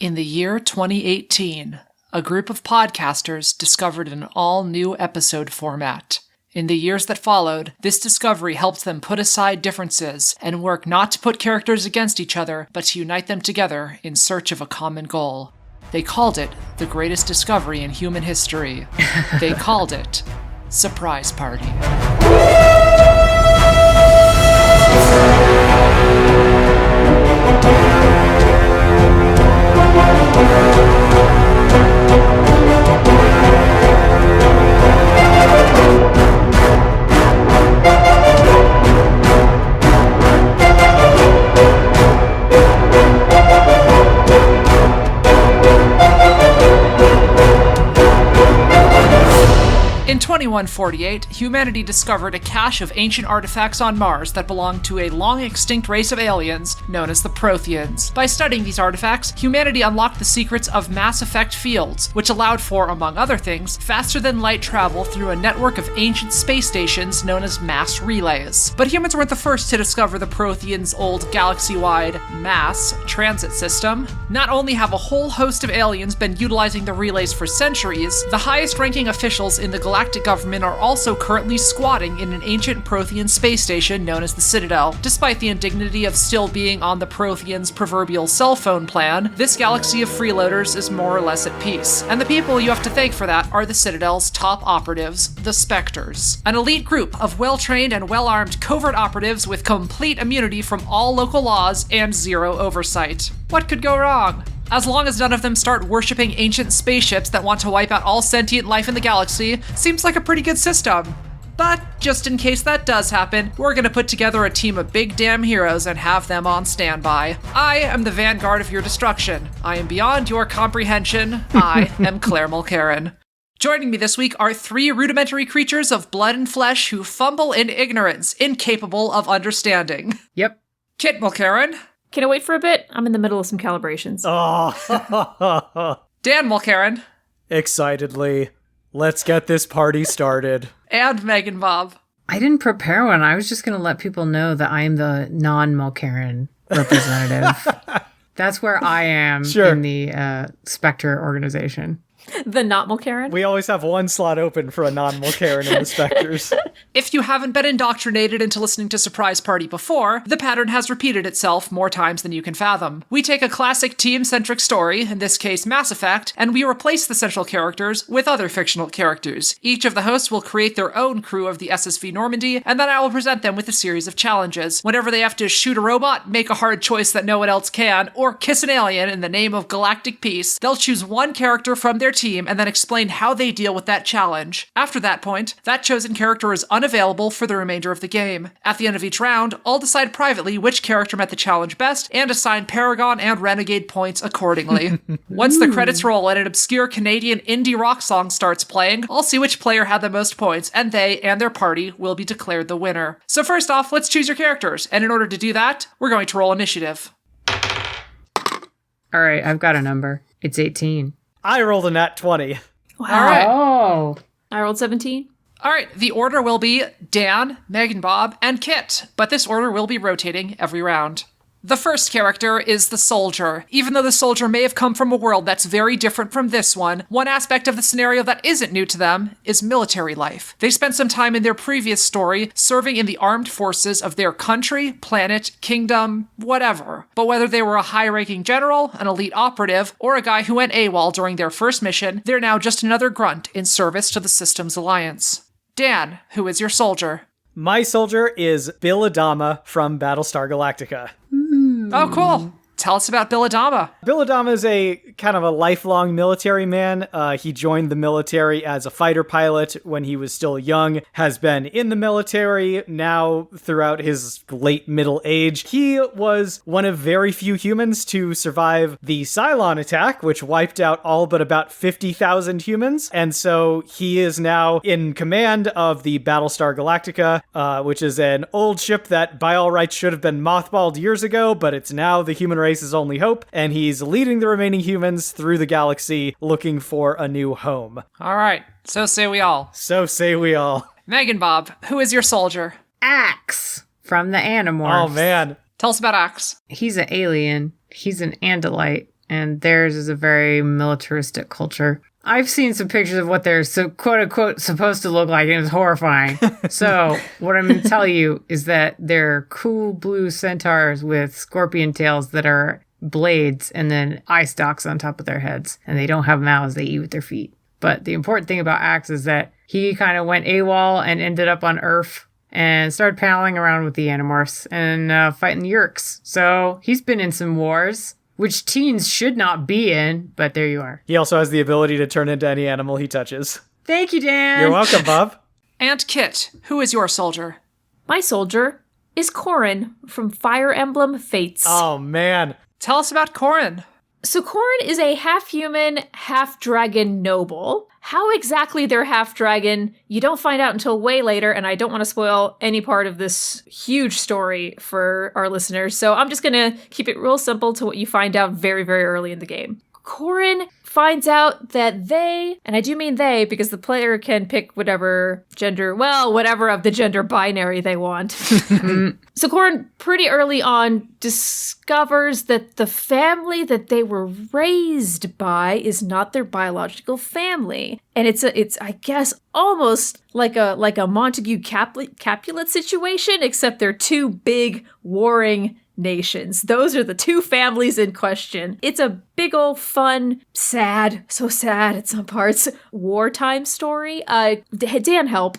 In the year 2018, a group of podcasters discovered an all-new episode format. In the years that followed, this discovery helped them put aside differences and work not to put characters against each other, but to unite them together in search of a common goal. They called it the greatest discovery in human history. They called it Surprise Party. In 2148, humanity discovered a cache of ancient artifacts on Mars that belonged to a long-extinct race of aliens known as the Protheans. By studying these artifacts, humanity unlocked the secrets of mass effect fields, which allowed for, among other things, faster-than-light travel through a network of ancient space stations known as mass relays. But humans weren't the first to discover the Protheans' old galaxy-wide mass transit system. Not only have a whole host of aliens been utilizing the relays for centuries, the highest-ranking officials in the galactic government are also currently squatting in an ancient Prothean space station known as the Citadel. Despite the indignity of still being on the Protheans' proverbial cell phone plan, this galaxy of freeloaders is more or less at peace. And the people you have to thank for that are the Citadel's top operatives, the Spectres. An elite group of well-trained and well-armed covert operatives with complete immunity from all local laws and zero oversight. What could go wrong? As long as none of them start worshipping ancient spaceships that want to wipe out all sentient life in the galaxy, seems like a pretty good system. But just in case that does happen, we're gonna put together a team of big damn heroes and have them on standby. I am the vanguard of your destruction. I am beyond your comprehension. I am Claire Mulcairn. Joining me this week are three rudimentary creatures of blood and flesh who fumble in ignorance, incapable of understanding. Yep. Kit Mulcairn. Can I wait for a bit? I'm in the middle of some calibrations. Oh. Dan Mulcairn. Excitedly. Let's get this party started. And Meganbob. I didn't prepare one. I was just going to let people know that I am the non-Mulcairn representative. That's where I am in the Spectre organization. The not Mulcairn? We always have one slot open for a non-Mulcairn in the Spectres. If you haven't been indoctrinated into listening to Surprise Party before, the pattern has repeated itself more times than you can fathom. We take a classic team-centric story, in this case Mass Effect, and we replace the central characters with other fictional characters. Each of the hosts will create their own crew of the SSV Normandy, and then I will present them with a series of challenges. Whenever they have to shoot a robot, make a hard choice that no one else can, or kiss an alien in the name of galactic peace, they'll choose one character from their team and then explain how they deal with that challenge. After that point, that chosen character is unavailable for the remainder of the game. At the end of each round, I'll decide privately which character met the challenge best and assign Paragon and Renegade points accordingly. Once the credits roll and an obscure Canadian indie rock song starts playing, I'll see which player had the most points, and they and their party will be declared the winner. So first off, let's choose your characters, and in order to do that, we're going to roll initiative. All right, I've got a number. It's 18. I rolled a nat 20. Wow. All right. Oh. I rolled 17. All right, the order will be Dan, Meganbob, and Kit, but this order will be rotating every round. The first character is the soldier. Even though the soldier may have come from a world that's very different from this one aspect of the scenario that isn't new to them is military life. They spent some time in their previous story serving in the armed forces of their country, planet, kingdom, whatever. But whether they were a high-ranking general, an elite operative, or a guy who went AWOL during their first mission, they're now just another grunt in service to the Systems Alliance. Dan, who is your soldier? My soldier is Bill Adama from Battlestar Galactica. Oh, cool. Tell us about Bill Adama. Bill Adama is a kind of a lifelong military man. He joined the military as a fighter pilot when he was still young, has been in the military now throughout his late middle age. He was one of very few humans to survive the Cylon attack, which wiped out all but about 50,000 humans. And so he is now in command of the Battlestar Galactica, which is an old ship that by all rights should have been mothballed years ago, but it's now the human race's only hope, and he's leading the remaining humans through the galaxy looking for a new home. All right, so say we all. So say we all. Meganbob, who is your soldier? Axe from the Animorphs. Oh, man. Tell us about Axe. He's an alien. He's an Andalite. and theirs is a very militaristic culture. I've seen some pictures of what they're quote unquote supposed to look like, and it was horrifying. So what I'm going to tell you is that they're cool blue centaurs with scorpion tails that are blades and then eye stalks on top of their heads, and they don't have mouths, they eat with their feet. But the important thing about Axe is that he kind of went AWOL and ended up on Earth and started palling around with the Animorphs and fighting the Yeerks. So he's been in some wars, which teens should not be in, but there you are. He also has the ability to turn into any animal he touches. Thank you, Dan. You're welcome, Bob. And Kit, who is your soldier? My soldier is Corrin from Fire Emblem Fates. Oh, man. Tell us about Corrin. So Corrin is a half-human, half-dragon noble. How exactly they're half-dragon, you don't find out until way later, and I don't want to spoil any part of this huge story for our listeners, so I'm just going to keep it real simple to what you find out very, very early in the game. Corrin finds out that they, and I do mean they because the player can pick whatever whatever of the gender binary they want. So Corrin pretty early on discovers that the family that they were raised by is not their biological family. And it's I guess almost like a Montague Capulet situation, except they're two big warring nations. Those are the two families in question. It's a big old fun, so sad at some parts, wartime story. Dan, help.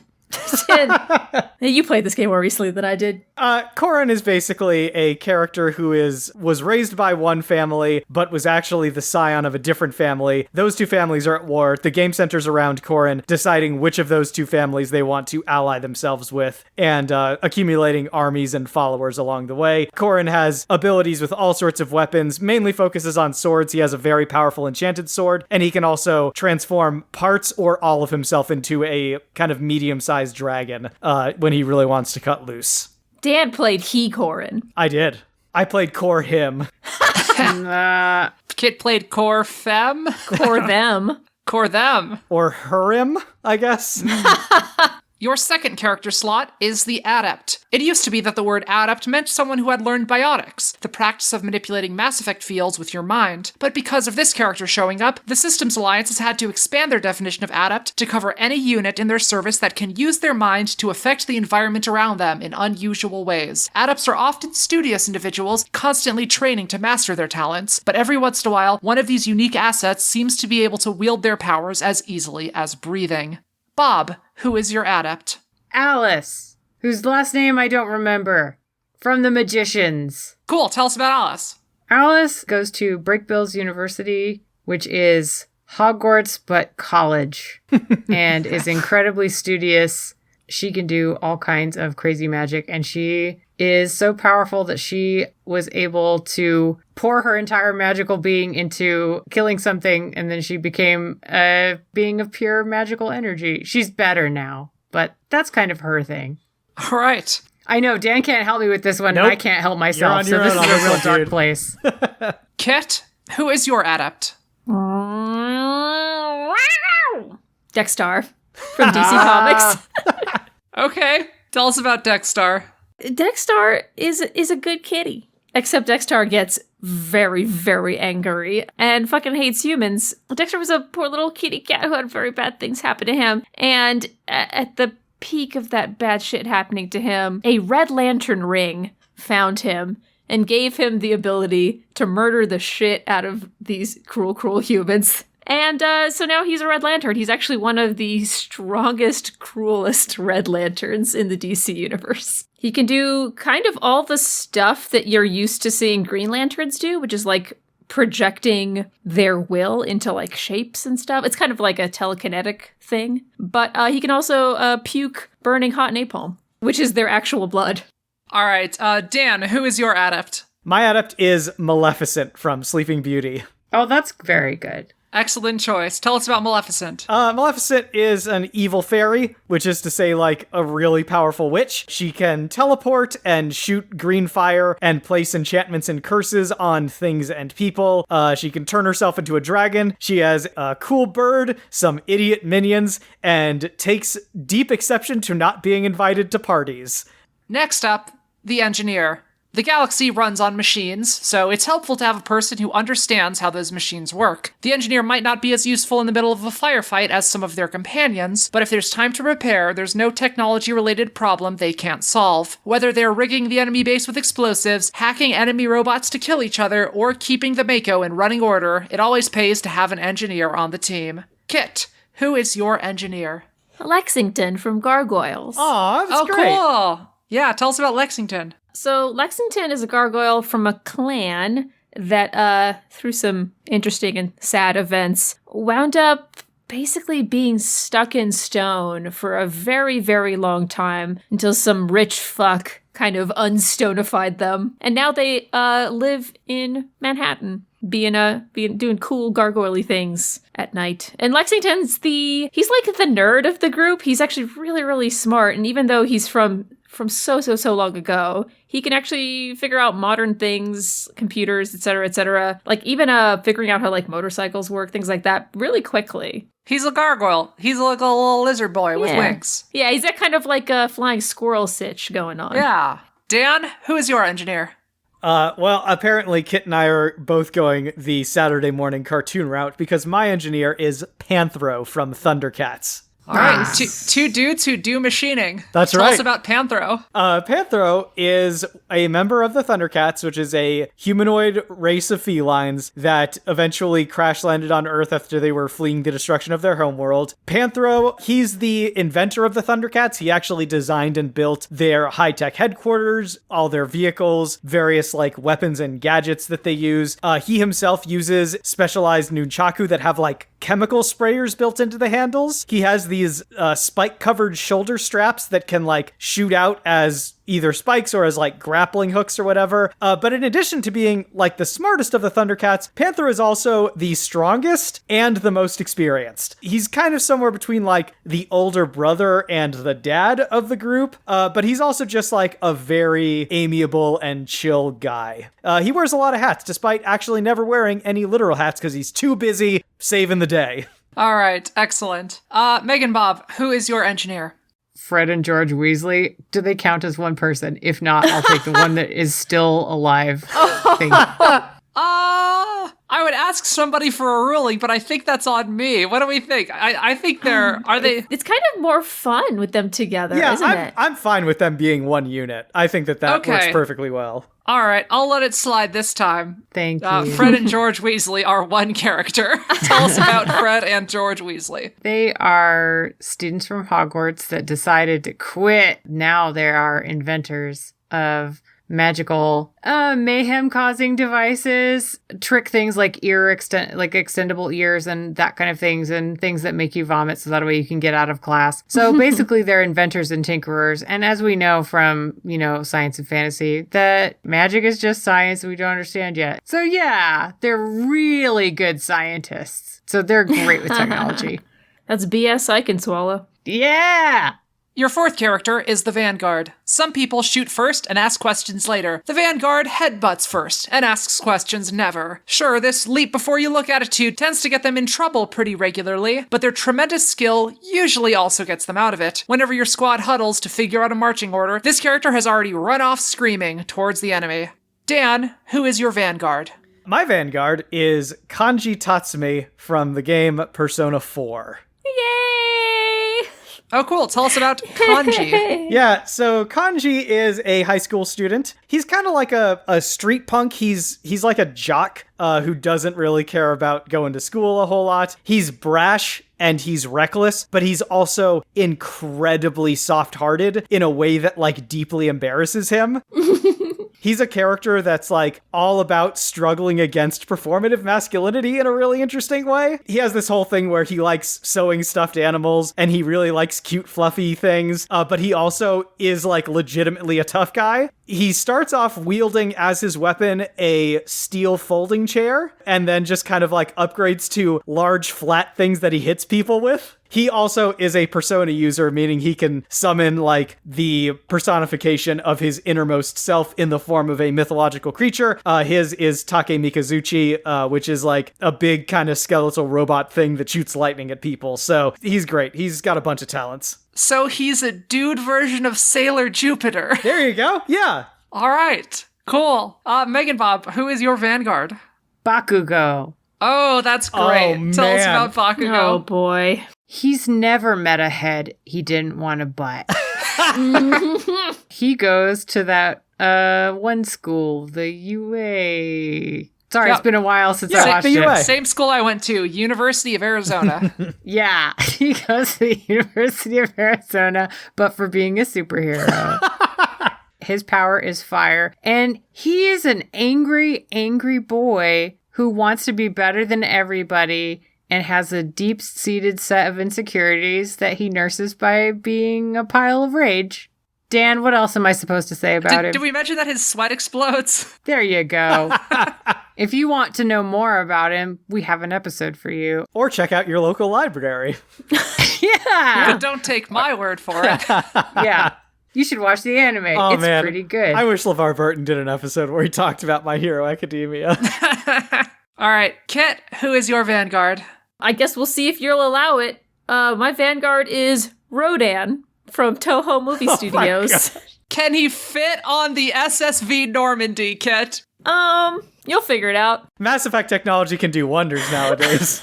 You played this game more recently than I did. Corrin is basically a character who was raised by one family, but was actually the scion of a different family. Those two families are at war. The game centers around Corrin deciding which of those two families they want to ally themselves with, and accumulating armies and followers along the way. Corrin has abilities with all sorts of weapons, mainly focuses on swords. He has a very powerful enchanted sword, and he can also transform parts or all of himself into a kind of medium-sized dragon when he really wants to cut loose. Dan played Corrin. I did. I played Core him. Kit played Core Fem. Core them. Core them. Or Hurim, I guess. Your second character slot is the Adept. It used to be that the word Adept meant someone who had learned biotics, the practice of manipulating Mass Effect fields with your mind. But because of this character showing up, the Systems Alliance has had to expand their definition of Adept to cover any unit in their service that can use their mind to affect the environment around them in unusual ways. Adepts are often studious individuals, constantly training to master their talents, but every once in a while, one of these unique assets seems to be able to wield their powers as easily as breathing. Bob, who is your Adept? Alice, whose last name I don't remember, from The Magicians. Cool, tell us about Alice. Alice goes to Brakebills University, which is Hogwarts but college, and is incredibly studious. She can do all kinds of crazy magic, and she is so powerful that she was able to pour her entire magical being into killing something, and then she became a being of pure magical energy. She's better now, but that's kind of her thing. All right. I know, Dan can't help me with this one, Nope. and I can't help myself, so this is a real dark place. Kit, who is your Adept? Dexter from DC Comics. Okay, tell us about Dexter. Dexter is a good kitty. Except Dexter gets very, very angry and fucking hates humans. Dexter was a poor little kitty cat who had very bad things happen to him. And at the peak of that bad shit happening to him, a Red Lantern ring found him and gave him the ability to murder the shit out of these cruel, cruel humans. And so now he's a Red Lantern. He's actually one of the strongest, cruelest Red Lanterns in the DC universe. He can do kind of all the stuff that you're used to seeing Green Lanterns do, which is like projecting their will into like shapes and stuff. It's kind of like a telekinetic thing. But he can also puke burning hot napalm, which is their actual blood. All right, Dan, who is your Adept? My Adept is Maleficent from Sleeping Beauty. Oh, that's very good. Excellent choice. Tell us about Maleficent. Maleficent is an evil fairy, which is to say, like, a really powerful witch. She can teleport and shoot green fire and place enchantments and curses on things and people. She can turn herself into a dragon. She has a cool bird, some idiot minions, and takes deep exception to not being invited to parties. Next up, the Engineer. The galaxy runs on machines, so it's helpful to have a person who understands how those machines work. The engineer might not be as useful in the middle of a firefight as some of their companions, but if there's time to repair, there's no technology-related problem they can't solve. Whether they're rigging the enemy base with explosives, hacking enemy robots to kill each other, or keeping the Mako in running order, it always pays to have an engineer on the team. Kit, who is your engineer? Lexington from Gargoyles. Aw, that's great. Cool. Yeah, tell us about Lexington. So Lexington is a gargoyle from a clan that, through some interesting and sad events, wound up basically being stuck in stone for a very, very long time until some rich fuck kind of unstonified them. And now they live in Manhattan, doing cool gargoyle-y things at night. And Lexington's he's like the nerd of the group. He's actually really, really smart. And even though he's from so long ago, he can actually figure out modern things, computers, etc., like even figuring out how like motorcycles work, things like that, really quickly. He's a gargoyle. He's like a little lizard boy with wings. Yeah, he's got kind of like a flying squirrel sitch going on. Yeah. Dan, who is your engineer? Well, apparently Kit and I are both going the Saturday morning cartoon route because my engineer is Panthro from ThunderCats. All right, two dudes who do machining. That's Tell right. us about Panthro. Panthro is a member of the ThunderCats, which is a humanoid race of felines that eventually crash landed on Earth after they were fleeing the destruction of their homeworld. Panthro, he's the inventor of the ThunderCats. He actually designed and built their high-tech headquarters, all their vehicles, various like weapons and gadgets that they use. He himself uses specialized nunchaku that have like chemical sprayers built into the handles. He has these spike-covered shoulder straps that can like shoot out as either spikes or as like grappling hooks or whatever. But in addition to being like the smartest of the ThunderCats, Panther is also the strongest and the most experienced. He's kind of somewhere between like the older brother and the dad of the group, but he's also just like a very amiable and chill guy. He wears a lot of hats, despite actually never wearing any literal hats because he's too busy saving the day. All right, excellent. Meganbob, who is your engineer? Fred and George Weasley, do they count as one person? If not, I'll take the one that is still alive. I would ask somebody for a ruling, but I think that's on me. What do we think? I think are they... It's kind of more fun with them together, isn't it? I'm fine with them being one unit. I think that works perfectly well. All right, I'll let it slide this time. Thank you. Fred and George Weasley are one character. Tell us about Fred and George Weasley. They are students from Hogwarts that decided to quit. Now they are inventors of magical mayhem-causing devices, trick things like extendable ears and that kind of things, and things that make you vomit so that way you can get out of class. So basically they're inventors and tinkerers. And as we know from, science and fantasy, that magic is just science we don't understand yet. So yeah, they're really good scientists. So they're great with technology. That's BS I can swallow. Yeah! Your fourth character is the Vanguard. Some people shoot first and ask questions later. The Vanguard headbutts first and asks questions never. Sure, this leap before you look attitude tends to get them in trouble pretty regularly, but their tremendous skill usually also gets them out of it. Whenever your squad huddles to figure out a marching order, this character has already run off screaming towards the enemy. Dan, who is your Vanguard? My Vanguard is Kanji Tatsumi from the game Persona 4. Yay! Oh, cool. Tell us about Kanji. Yeah, so Kanji is a high school student. He's kind of like a street punk. He's like a jock who doesn't really care about going to school a whole lot. He's brash and he's reckless, but he's also incredibly soft-hearted in a way that like deeply embarrasses him. He's a character that's like all about struggling against performative masculinity in a really interesting way. He has this whole thing where he likes sewing stuffed animals and he really likes cute fluffy things, but he also is like legitimately a tough guy. He starts off wielding as his weapon a steel folding chair and then just kind of like upgrades to large flat things that he hits people with. He also is a persona user, meaning he can summon like the personification of his innermost self in the form of a mythological creature. His is Take Mikazuchi, which is like a big kind of skeletal robot thing that shoots lightning at people. So he's great. He's got a bunch of talents. So he's a dude version of Sailor Jupiter. There you go. Yeah. All right. Cool. Meganbob, who is your vanguard? Bakugo. Oh, that's great. Oh, Tell us man. about Bakugo. Oh boy. He's never met a head he didn't want to butt. He goes to that one school, the UA. Sorry, Yep. It's been a while since Yeah, I watched the it. UA. Same school I went to, University of Arizona. Yeah, he goes to the University of Arizona, but for being a superhero. His power is fire, and he is an angry, angry boy who wants to be better than everybody and has a deep-seated set of insecurities that he nurses by being a pile of rage. Dan, what else am I supposed to say about him? Did we mention that his sweat explodes? There you go. If you want to know more about him, we have an episode for you. Or check out your local library. Yeah. But don't take my word for it. Yeah. You should watch the anime. Oh, It's man. pretty good. I wish LeVar Burton did an episode where he talked about My Hero Academia. All right, Kit, who is your vanguard? I guess we'll see if you'll allow it. My vanguard is Rodan from Toho Movie Studios. Can he fit on the SSV Normandy, Kit? You'll figure it out. Mass Effect technology can do wonders nowadays.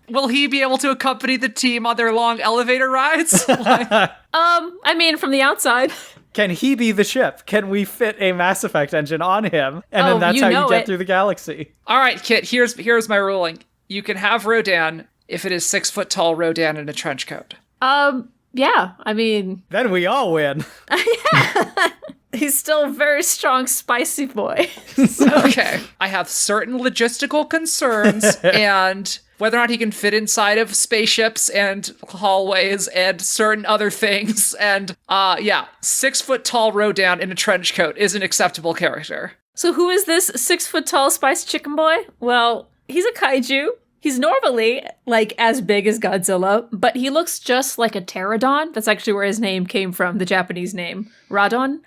Will he be able to accompany the team on their long elevator rides? I mean, from the outside. Can he be the ship? Can we fit a Mass Effect engine on him? And Oh, then that's you how know you get it. through the galaxy. All right, Kit, here's my ruling. You can have Rodan if it is 6 foot tall Rodan in a trench coat. Yeah, I mean, Then we all win. he's still a very strong, spicy boy. Okay. I have certain logistical concerns and whether or not he can fit inside of spaceships and hallways and certain other things. And 6 foot tall Rodan in a trench coat is an acceptable character. So who is this 6 foot tall spice chicken boy? Well, he's a kaiju. He's normally, like, as big as Godzilla, but he looks just like a pterodon. That's actually where his name came from, the Japanese name, Radon.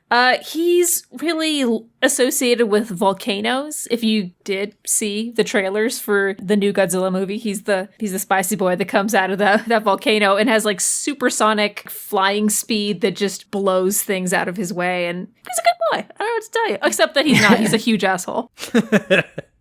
He's really associated with volcanoes. If you did see the trailers for the new Godzilla movie, he's the spicy boy that comes out of that volcano and has, like, supersonic flying speed that just blows things out of his way, and he's a good boy. I don't know what to tell you. Except that he's not. He's a huge asshole.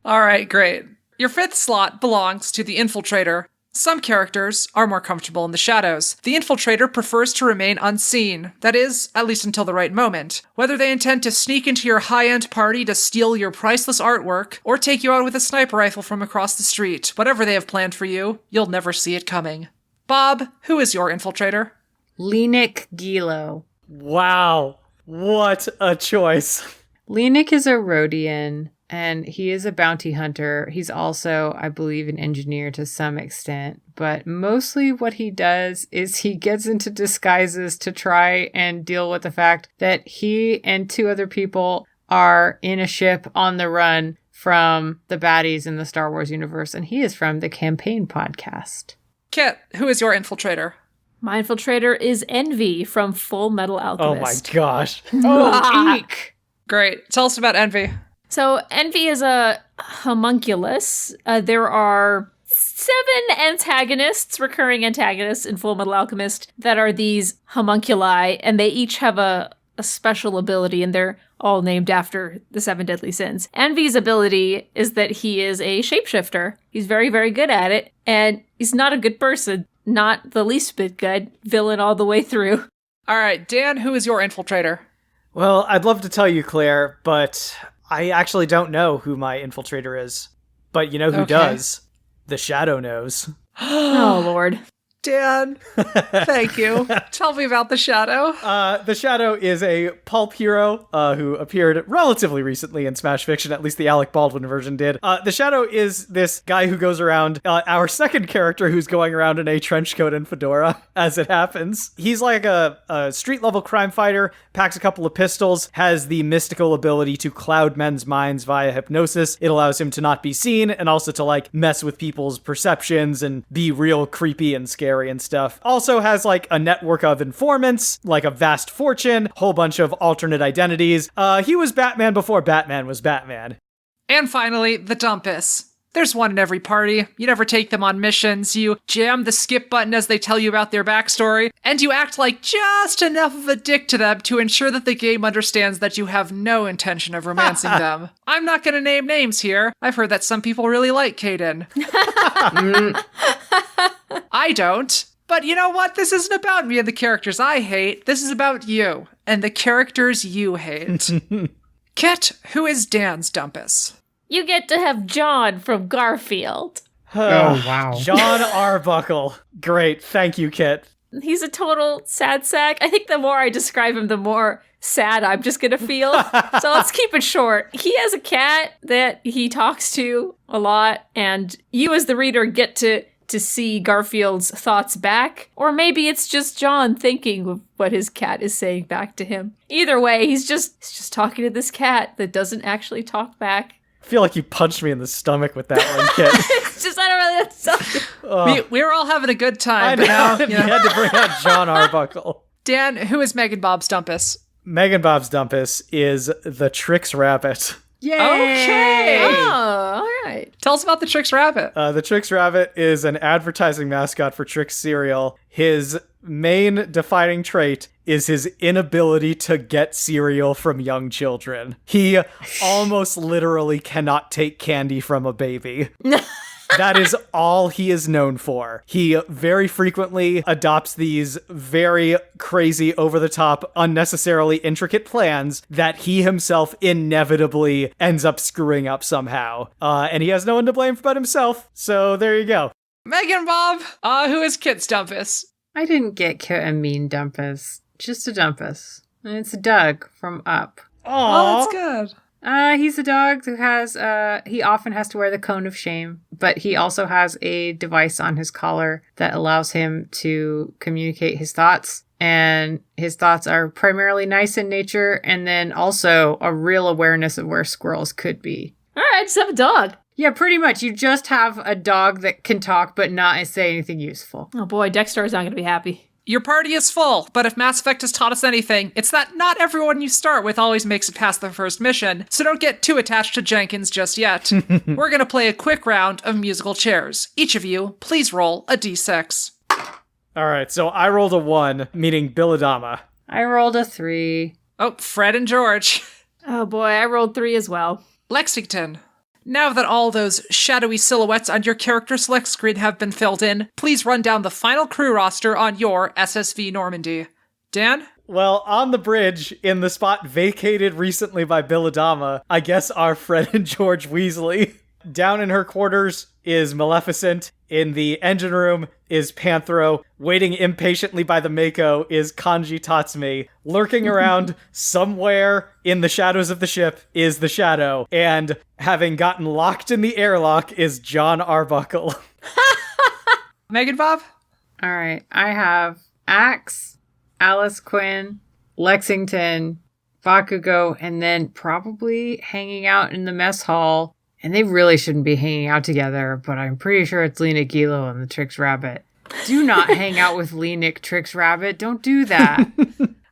All right, great. Your 5th slot belongs to the Infiltrator. Some characters are more comfortable in the shadows. The Infiltrator prefers to remain unseen. That is, at least until the right moment. Whether they intend to sneak into your high-end party to steal your priceless artwork, or take you out with a sniper rifle from across the street, whatever they have planned for you, you'll never see it coming. Bob, who is your Infiltrator? Lenik Gilo. Wow. What a choice. Lenik is a Rhodian, and he is a bounty hunter. He's also, I believe, an engineer to some extent. But mostly what he does is he gets into disguises to try and deal with the fact that he and 2 other people are in a ship on the run from the baddies in the Star Wars universe. And he is from the Campaign podcast. Kit, who is your Infiltrator? My infiltrator is Envy from Full Metal Oh my Alchemist. gosh. Oh, eek! Great. Tell us about Envy. So Envy is a homunculus. There are 7 antagonists, recurring antagonists in Full Metal Alchemist that are these homunculi, and they each have a special ability, and they're all named after the 7 deadly sins. Envy's ability is that he is a shapeshifter. He's very, very good at it, and he's not a good person. Not the least bit good. Villain all the way through. All right, Dan, who is your Infiltrator? Well, I'd love to tell you, Claire, but I actually don't know who my infiltrator is. But you know who Okay. does? The Shadow knows. Oh, Lord. Dan, thank you. Tell me about the Shadow. The Shadow is a pulp hero who appeared relatively recently in Smash Fiction, at least the Alec Baldwin version did. The Shadow is this guy who goes around, our second character who's going around in a trench coat and fedora, as it happens. He's like a street-level crime fighter, packs a couple of pistols, has the mystical ability to cloud men's minds via hypnosis. It allows him to not be seen, and also to, like, mess with people's perceptions and be real creepy and scary and stuff. Also has like a network of informants, like a vast fortune, whole bunch of alternate identities. He was Batman before Batman was Batman. And finally, the Dumpus. There's one in every party. You never take them on missions. You jam the skip button as they tell you about their backstory, and you act like just enough of a dick to them to ensure that the game understands that you have no intention of romancing them. I'm not going to name names here. I've heard that some people really like Caden. I don't. But you know what? This isn't about me and the characters I hate. This is about you and the characters you hate. Kit, who is Dan's Dumpus? You get to have John from Garfield. Oh, wow. John Arbuckle. Great. Thank you, Kit. He's a total sad sack. I think the more I describe him, the more sad I'm just gonna feel. So let's keep it short. He has a cat that he talks to a lot, and you as the reader get to see Garfield's thoughts back. Or maybe it's just John thinking of what his cat is saying back to him. Either way, he's just talking to this cat that doesn't actually talk back. I feel like you punched me in the stomach with that one, Kit. It's just, I don't really have to tell you. We were all having a good time, I but now, know. You had to bring out John Arbuckle. Dan, who is Meganbob's Dumpus? Meganbob's Dumpus is the Trix Rabbit. Yay! Okay. Oh, all right. Tell us about the Trix Rabbit. The Trix Rabbit is an advertising mascot for Trix cereal. His main defining trait is his inability to get cereal from young children. He almost literally cannot take candy from a baby. That is all he is known for. He very frequently adopts these very crazy, over-the-top, unnecessarily intricate plans that he himself inevitably ends up screwing up somehow. And he has no one to blame but himself, so there you go. Meganbob, who is Kit's Dumpus? I didn't get Kit a mean Dumpus. Just a Dumpus. And it's Doug from Up. Oh, that's good. He's a dog who has, he often has to wear the cone of shame, but he also has a device on his collar that allows him to communicate his thoughts. And his thoughts are primarily nice in nature, and then also a real awareness of where squirrels could be. All right, just have a dog. Yeah, pretty much. You just have a dog that can talk, but not say anything useful. Oh boy, Dexter is not going to be happy. Your party is full, but if Mass Effect has taught us anything, it's that not everyone you start with always makes it past the first mission, so don't get too attached to Jenkins just yet. We're gonna play a quick round of musical chairs. Each of you, please roll a d6. Alright, so I rolled a 1, meaning Billadama. I rolled a 3. Oh, Fred and George. Oh boy, I rolled 3 as well. Lexington. Now that all those shadowy silhouettes on your character select screen have been filled in, please run down the final crew roster on your SSV Normandy. Dan? Well, on the bridge, in the spot vacated recently by Billadama, I guess are Fred and George Weasley. Down in her quarters is Maleficent. In the engine room is Panthro. Waiting impatiently by the Mako is Kanji Tatsumi. Lurking around somewhere in the shadows of the ship is the Shadow. And having gotten locked in the airlock is John Arbuckle. Meganbob? All right. I have Axe, Alice Quinn, Lexington, Bakugo, and then probably hanging out in the mess hall. And they really shouldn't be hanging out together, but I'm pretty sure it's Lena Gilo and the Trix Rabbit. Do not hang out with Lenik, Trix Rabbit. Don't do that.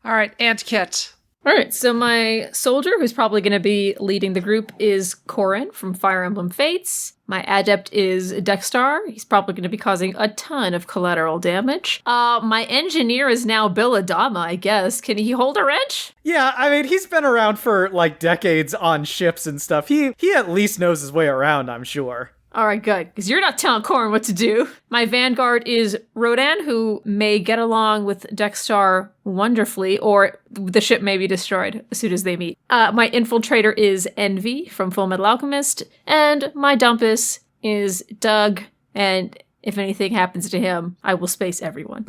All right, Aunt Kit. All right, so my soldier, who's probably going to be leading the group, is Corrin from Fire Emblem Fates. My adept is Dexter. He's probably going to be causing a ton of collateral damage. My engineer is now Billadama, I guess. Can he hold a wrench? Yeah, I mean, he's been around for, like, decades on ships and stuff. He at least knows his way around, I'm sure. All right, good, because you're not telling Corrin what to do. My vanguard is Rodan, who may get along with Dexter wonderfully, or the ship may be destroyed as soon as they meet. My infiltrator is Envy from Full Metal Alchemist, and my Dumpus is Doug, and if anything happens to him, I will space everyone.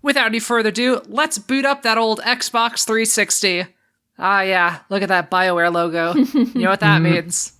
Without any further ado, let's boot up that old Xbox 360. Ah yeah, look at that BioWare logo. You know what that means.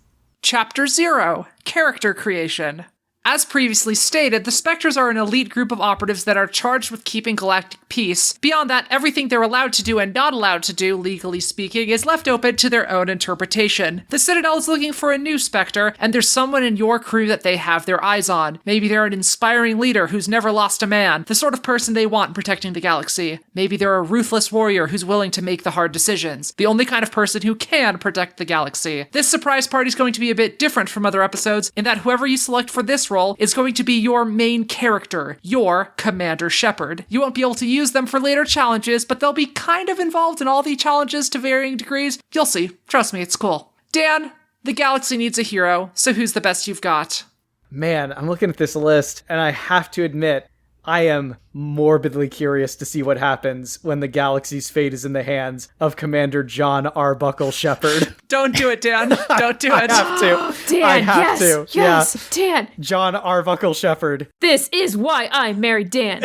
Chapter 0, Character Creation. As previously stated, the Spectres are an elite group of operatives that are charged with keeping galactic peace. Beyond that, everything they're allowed to do and not allowed to do, legally speaking, is left open to their own interpretation. The Citadel is looking for a new Spectre, and there's someone in your crew that they have their eyes on. Maybe they're an inspiring leader who's never lost a man, the sort of person they want protecting the galaxy. Maybe they're a ruthless warrior who's willing to make the hard decisions, the only kind of person who can protect the galaxy. This surprise party is going to be a bit different from other episodes in that whoever you select for this role is going to be your main character, your Commander Shepard. You won't be able to use them for later challenges, but they'll be kind of involved in all the challenges to varying degrees. You'll see. Trust me, it's cool. Dan, the galaxy needs a hero, so who's the best you've got? Man, I'm looking at this list, and I have to admit, I am morbidly curious to see what happens when the galaxy's fate is in the hands of Commander John Arbuckle Shepard. Don't do it, Dan. Don't do it. I have to. Dan, I have to. Yes, Dan. John Arbuckle Shepard. This is why I married Dan.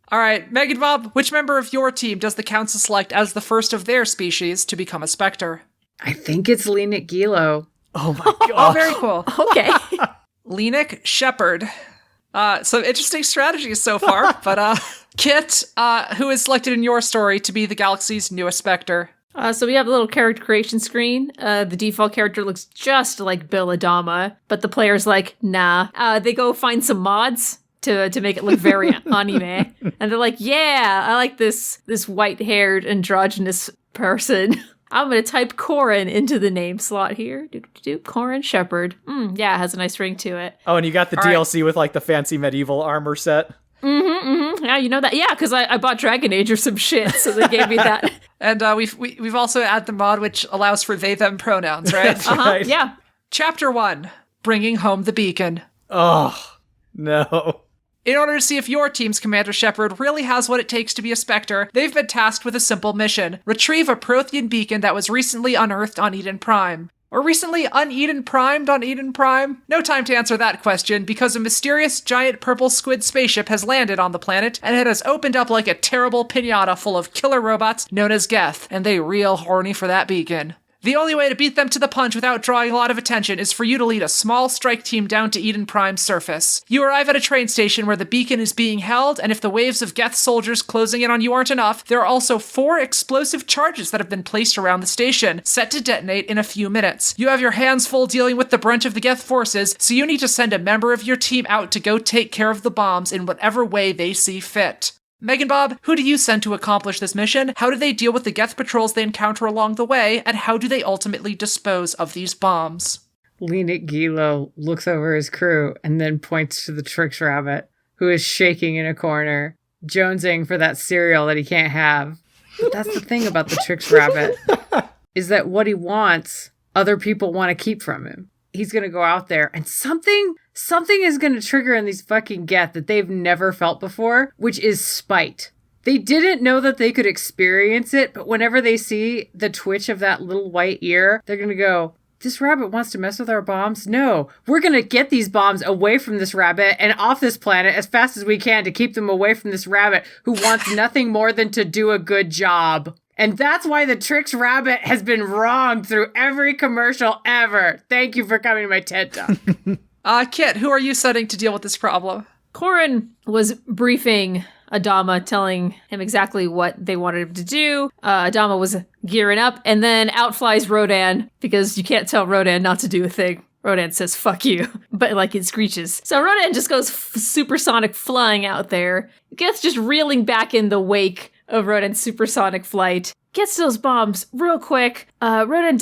All right, Meganbob, which member of your team does the council select as the first of their species to become a Spectre? I think it's Lenik Gilo. Oh my god. Oh, very cool. Okay. Lenik Shepard. Some interesting strategies so far, but Kit, who is selected in your story to be the galaxy's newest Spectre? So we have a little character creation screen. The default character looks just like Bill Adama, but the player's like, nah. They go find some mods to make it look very anime. And they're like, yeah, I like this white-haired androgynous person. I'm going to type Corin into the name slot here. Corin Shepard. Yeah, it has a nice ring to it. Oh, and you got the DLC with like the fancy medieval armor set. Yeah, you know that. Yeah, because I bought Dragon Age or some shit, so they gave me that. And we've also added the mod which allows for they/them pronouns, right? That's right. Yeah. Chapter 1, Bringing Home the Beacon. Oh, no. In order to see if your team's Commander Shepard really has what it takes to be a Spectre, they've been tasked with a simple mission: retrieve a Prothean beacon that was recently unearthed on Eden Prime. Or recently un-Eden Primed on Eden Prime? No time to answer that question, because a mysterious giant purple squid spaceship has landed on the planet, and it has opened up like a terrible piñata full of killer robots known as Geth, and they real horny for that beacon. The only way to beat them to the punch without drawing a lot of attention is for you to lead a small strike team down to Eden Prime's surface. You arrive at a train station where the beacon is being held, and if the waves of Geth soldiers closing in on you aren't enough, there are also 4 explosive charges that have been placed around the station, set to detonate in a few minutes. You have your hands full dealing with the brunt of the Geth forces, so you need to send a member of your team out to go take care of the bombs in whatever way they see fit. Meganbob, who do you send to accomplish this mission? How do they deal with the Geth patrols they encounter along the way? And how do they ultimately dispose of these bombs? Lenik Gilo looks over his crew and then points to the Trix Rabbit, who is shaking in a corner, jonesing for that cereal that he can't have. But that's the thing about the Trix Rabbit, is that what he wants, other people want to keep from him. He's going to go out there and something is going to trigger in these fucking Geth that they've never felt before, which is spite. They didn't know that they could experience it, but whenever they see the twitch of that little white ear, they're going to go, this rabbit wants to mess with our bombs? No, we're going to get these bombs away from this rabbit and off this planet as fast as we can to keep them away from this rabbit who wants nothing more than to do a good job. And that's why the Trix Rabbit has been wronged through every commercial ever. Thank you for coming to my TED Talk. Kit, who are you setting to deal with this problem? Corin was briefing Adama, telling him exactly what they wanted him to do. Adama was gearing up, and then out flies Rodan, because you can't tell Rodan not to do a thing. Rodan says, fuck you, but like it screeches. So Rodan just goes supersonic flying out there. Gets just reeling back in the wake of Rodan's supersonic flight. Gets those bombs real quick. Rodan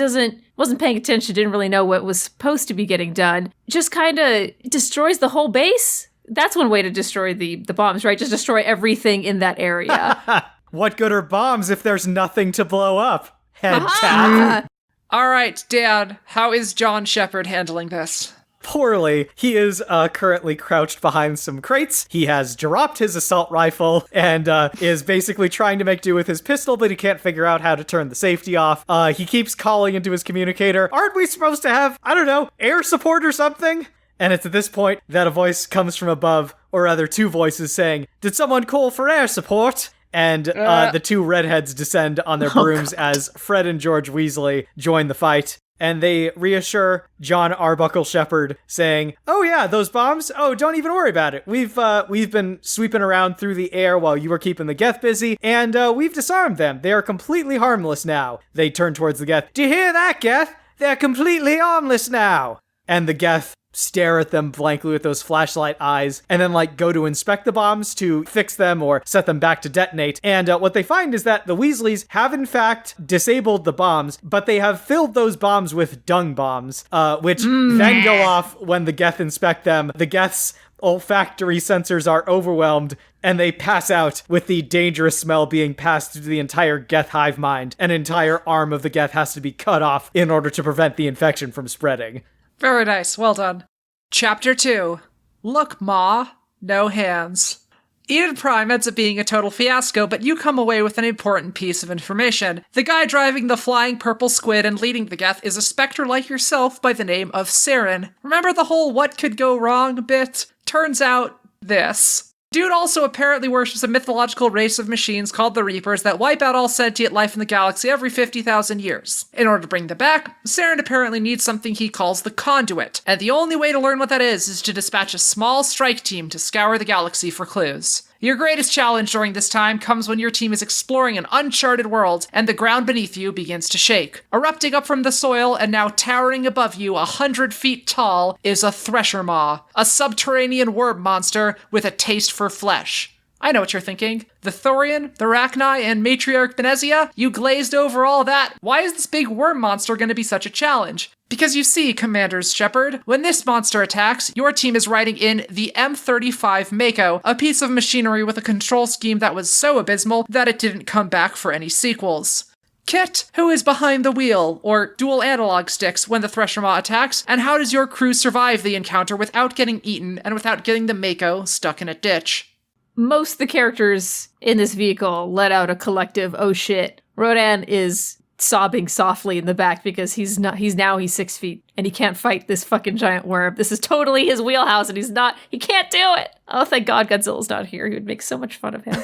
wasn't paying attention, didn't really know what was supposed to be getting done. Just kind of destroys the whole base. That's one way to destroy the bombs, right? Just destroy everything in that area. What good are bombs if there's nothing to blow up? Head tap. All right, Dan, how is John Shepard handling this? Poorly. He is currently crouched behind some crates. He has dropped his assault rifle and is basically trying to make do with his pistol, but he can't figure out how to turn the safety off. He keeps calling into his communicator, aren't we supposed to have, I don't know, air support or something? And it's at this point that a voice comes from above, or rather 2 voices saying, did someone call for air support? And the 2 redheads descend on their brooms as Fred and George Weasley join the fight. And they reassure John Arbuckle Shepard, saying, "Oh yeah, those bombs? Oh, don't even worry about it. We've been sweeping around through the air while you were keeping the Geth busy, and we've disarmed them. They are completely harmless now." They turn towards the Geth. "Do you hear that, Geth? They're completely harmless now." And the Geth stare at them blankly with those flashlight eyes, and then go to inspect the bombs to fix them or set them back to detonate. And what they find is that the Weasleys have in fact disabled the bombs, but they have filled those bombs with dung bombs, which then go off when the Geth inspect them. The Geth's olfactory sensors are overwhelmed, and they pass out with the dangerous smell being passed to the entire Geth hive mind. An entire arm of the Geth has to be cut off in order to prevent the infection from spreading. Very nice. Well done. Chapter 2. Look, Ma. No hands. Eden Prime ends up being a total fiasco, but you come away with an important piece of information. The guy driving the flying purple squid and leading the Geth is a specter like yourself by the name of Saren. Remember the whole what could go wrong bit? Turns out this. Dude also apparently worships a mythological race of machines called the Reapers that wipe out all sentient life in the galaxy every 50,000 years. In order to bring them back, Saren apparently needs something he calls the Conduit, and the only way to learn what that is to dispatch a small strike team to scour the galaxy for clues. Your greatest challenge during this time comes when your team is exploring an uncharted world and the ground beneath you begins to shake. Erupting up from the soil and now towering above you 100 feet tall is a Thresher Maw, a subterranean worm monster with a taste for flesh. I know what you're thinking. The Thorian, the Rachni, and Matriarch Benezia? You glazed over all that. Why is this big worm monster going to be such a challenge? Because you see, Commanders Shepard, when this monster attacks, your team is riding in the M35 Mako, a piece of machinery with a control scheme that was so abysmal that it didn't come back for any sequels. Kit, who is behind the wheel, or dual analog sticks when the Thresher Maw attacks, and how does your crew survive the encounter without getting eaten and without getting the Mako stuck in a ditch? Most of the characters in this vehicle let out a collective, "Oh shit." Rodan is sobbing softly in the back because he's 6 feet and he can't fight this fucking giant worm. This is totally his wheelhouse and he can't do it. Oh, thank God Godzilla's not here. He would make so much fun of him.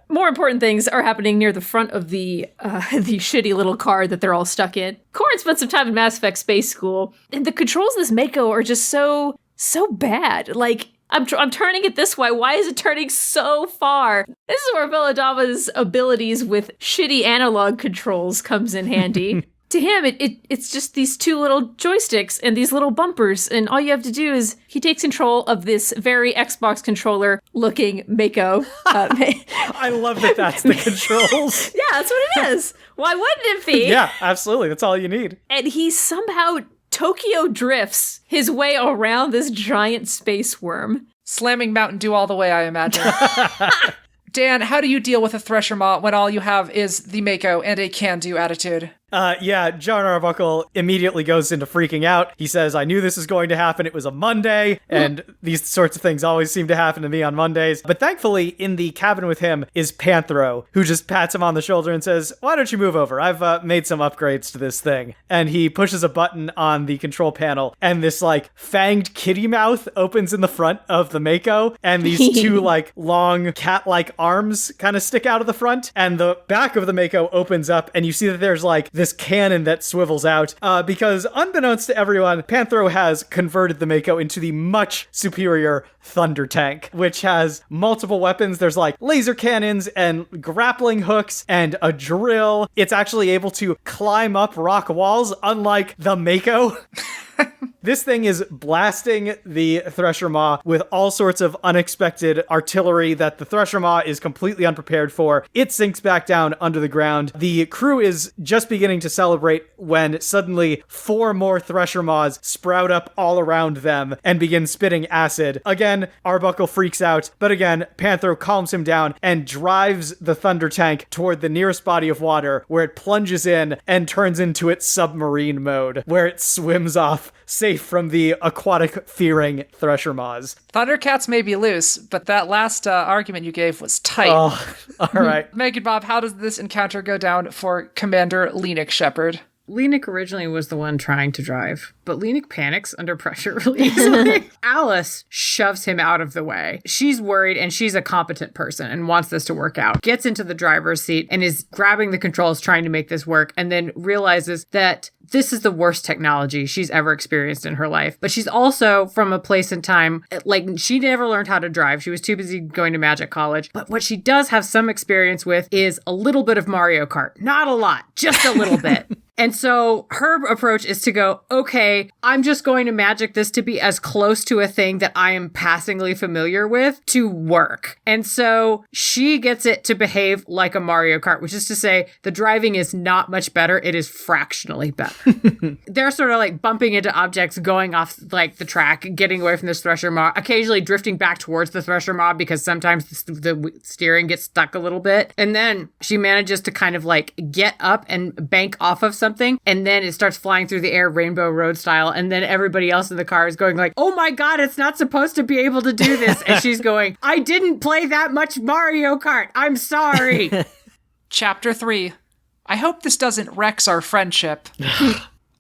More important things are happening near the front of the shitty little car that they're all stuck in. Corrin spent some time in Mass Effect Space School, and the controls of this Mako are just so bad. I'm turning it this way. Why is it turning so far? This is where Belladama's abilities with shitty analog controls comes in handy. To him, it's just these two little joysticks and these little bumpers, and all you have to do is he takes control of this very Xbox controller-looking Mako. I love that that's the controls. Yeah, that's what it is. Why wouldn't it be? Yeah, absolutely. That's all you need. And he somehow Tokyo drifts his way around this giant space worm. Slamming Mountain Dew all the way, I imagine. Dan, how do you deal with a Thresher Maw when all you have is the Mako and a can-do attitude? John Arbuckle immediately goes into freaking out. He says, "I knew this was going to happen. It was a Monday." And these sorts of things always seem to happen to me on Mondays. But thankfully, in the cabin with him is Panthro, who just pats him on the shoulder and says, "Why don't you move over? I've made some upgrades to this thing." And he pushes a button on the control panel, and this, fanged kitty mouth opens in the front of the Mako, and these two, long cat-like arms kind of stick out of the front, and the back of the Mako opens up, and you see that there's, this cannon that swivels out, because unbeknownst to everyone, Panthro has converted the Mako into the much superior Thunder Tank, which has multiple weapons. There's laser cannons and grappling hooks and a drill. It's actually able to climb up rock walls, unlike the Mako. This thing is blasting the Thresher Maw with all sorts of unexpected artillery that the Thresher Maw is completely unprepared for. It sinks back down under the ground. The crew is just beginning to celebrate when suddenly 4 more Thresher Maws sprout up all around them and begin spitting acid. Again, Arbuckle freaks out, but again, Panthro calms him down and drives the Thunder Tank toward the nearest body of water, where it plunges in and turns into its submarine mode, where it swims off, safe from the aquatic-fearing Thresher Maws. ThunderCats may be loose, but that last argument you gave was tight. Oh, all right. Meganbob, how does this encounter go down for Commander Lenik Shepard? Lenik originally was the one trying to drive, but Lenik panics under pressure really easily. Alice shoves him out of the way. She's worried, and she's a competent person and wants this to work out. Gets into the driver's seat and is grabbing the controls trying to make this work, and then realizes that this is the worst technology she's ever experienced in her life. But she's also from a place in time, like she never learned how to drive. She was too busy going to magic college. But what she does have some experience with is a little bit of Mario Kart. Not a lot, just a little bit. And so her approach is to go, okay, I'm just going to magic this to be as close to a thing that I am passingly familiar with to work. And so she gets it to behave like a Mario Kart, which is to say the driving is not much better. It is fractionally better. They're sort of like bumping into objects, going off like the track, getting away from this thresher mob, occasionally drifting back towards the thresher mob because sometimes the steering gets stuck a little bit. And then she manages to kind of like get up and bank off of something, and then it starts flying through the air Rainbow Road style, and then everybody else in the car is going like, oh my god, it's not supposed to be able to do this. And she's going, I didn't play that much Mario Kart, I'm sorry. Chapter 3. I hope this doesn't wreck our friendship.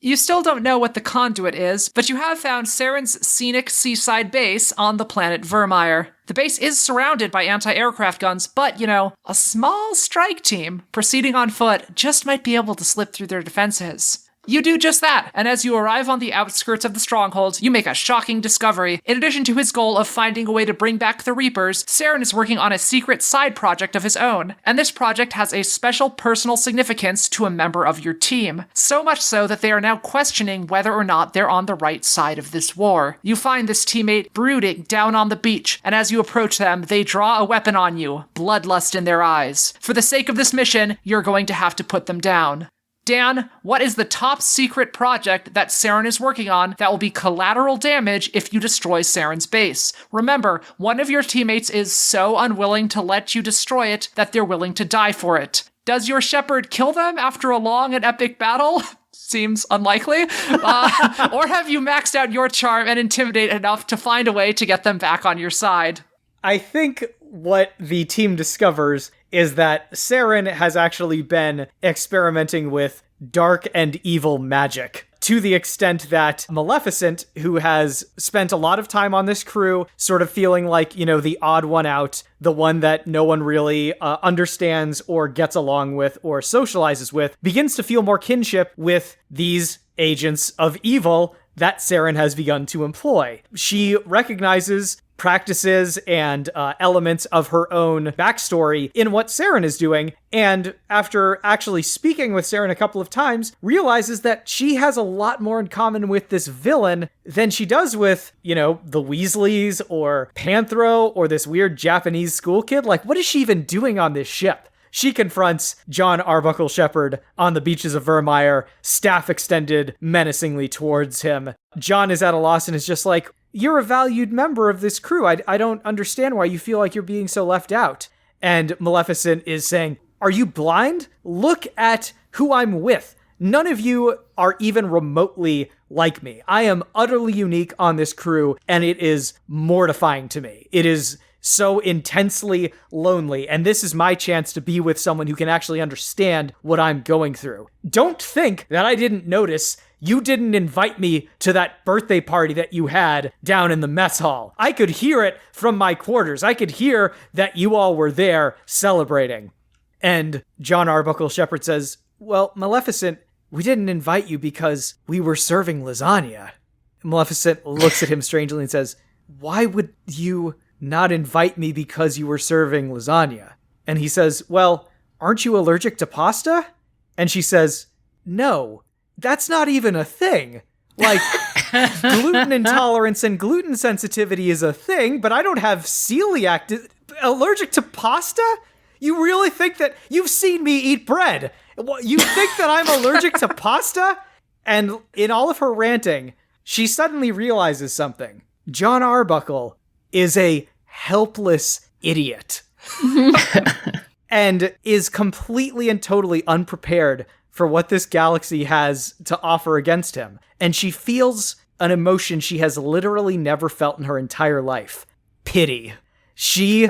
You still don't know what the conduit is, but you have found Saren's scenic seaside base on the planet Virmire. The base is surrounded by anti-aircraft guns, but, a small strike team proceeding on foot just might be able to slip through their defenses. You do just that, and as you arrive on the outskirts of the stronghold, you make a shocking discovery. In addition to his goal of finding a way to bring back the Reapers, Saren is working on a secret side project of his own, and this project has a special personal significance to a member of your team. So much so that they are now questioning whether or not they're on the right side of this war. You find this teammate brooding down on the beach, and as you approach them, they draw a weapon on you, bloodlust in their eyes. For the sake of this mission, you're going to have to put them down. Dan, what is the top secret project that Saren is working on that will be collateral damage if you destroy Saren's base? Remember, one of your teammates is so unwilling to let you destroy it that they're willing to die for it. Does your shepherd kill them after a long and epic battle? Seems unlikely. Or have you maxed out your charm and intimidate enough to find a way to get them back on your side? I think what the team discovers is that Saren has actually been experimenting with dark and evil magic, to the extent that Maleficent, who has spent a lot of time on this crew, sort of feeling like, the odd one out, the one that no one really understands or gets along with or socializes with, begins to feel more kinship with these agents of evil that Saren has begun to employ. She recognizes practices and elements of her own backstory in what Saren is doing, and after actually speaking with Saren a couple of times, realizes that she has a lot more in common with this villain than she does with, the Weasleys or Panthro or this weird Japanese school kid. Like, what is she even doing on this ship? She confronts John Arbuckle Shepherd on the beaches of Virmire, staff extended menacingly towards him. John is at a loss and is just like, you're a valued member of this crew. I don't understand why you feel like you're being so left out. And Maleficent is saying, are you blind? Look at who I'm with. None of you are even remotely like me. I am utterly unique on this crew, and it is mortifying to me. It is so intensely lonely, and this is my chance to be with someone who can actually understand what I'm going through. Don't think that I didn't notice you didn't invite me to that birthday party that you had down in the mess hall. I could hear it from my quarters. I could hear that you all were there celebrating. And John Arbuckle Shepherd says, well, Maleficent, we didn't invite you because we were serving lasagna. Maleficent looks at him strangely and says, why would you not invite me because you were serving lasagna? And he says, well, aren't you allergic to pasta? And she says, no, that's not even a thing. Like, gluten intolerance and gluten sensitivity is a thing, but I don't have celiac. Allergic to pasta? You really think that you've seen me eat bread? You think that I'm allergic to pasta? And in all of her ranting, she suddenly realizes something. John Arbuckle is a helpless idiot and is completely and totally unprepared for what this galaxy has to offer against him. And she feels an emotion she has literally never felt in her entire life. Pity. She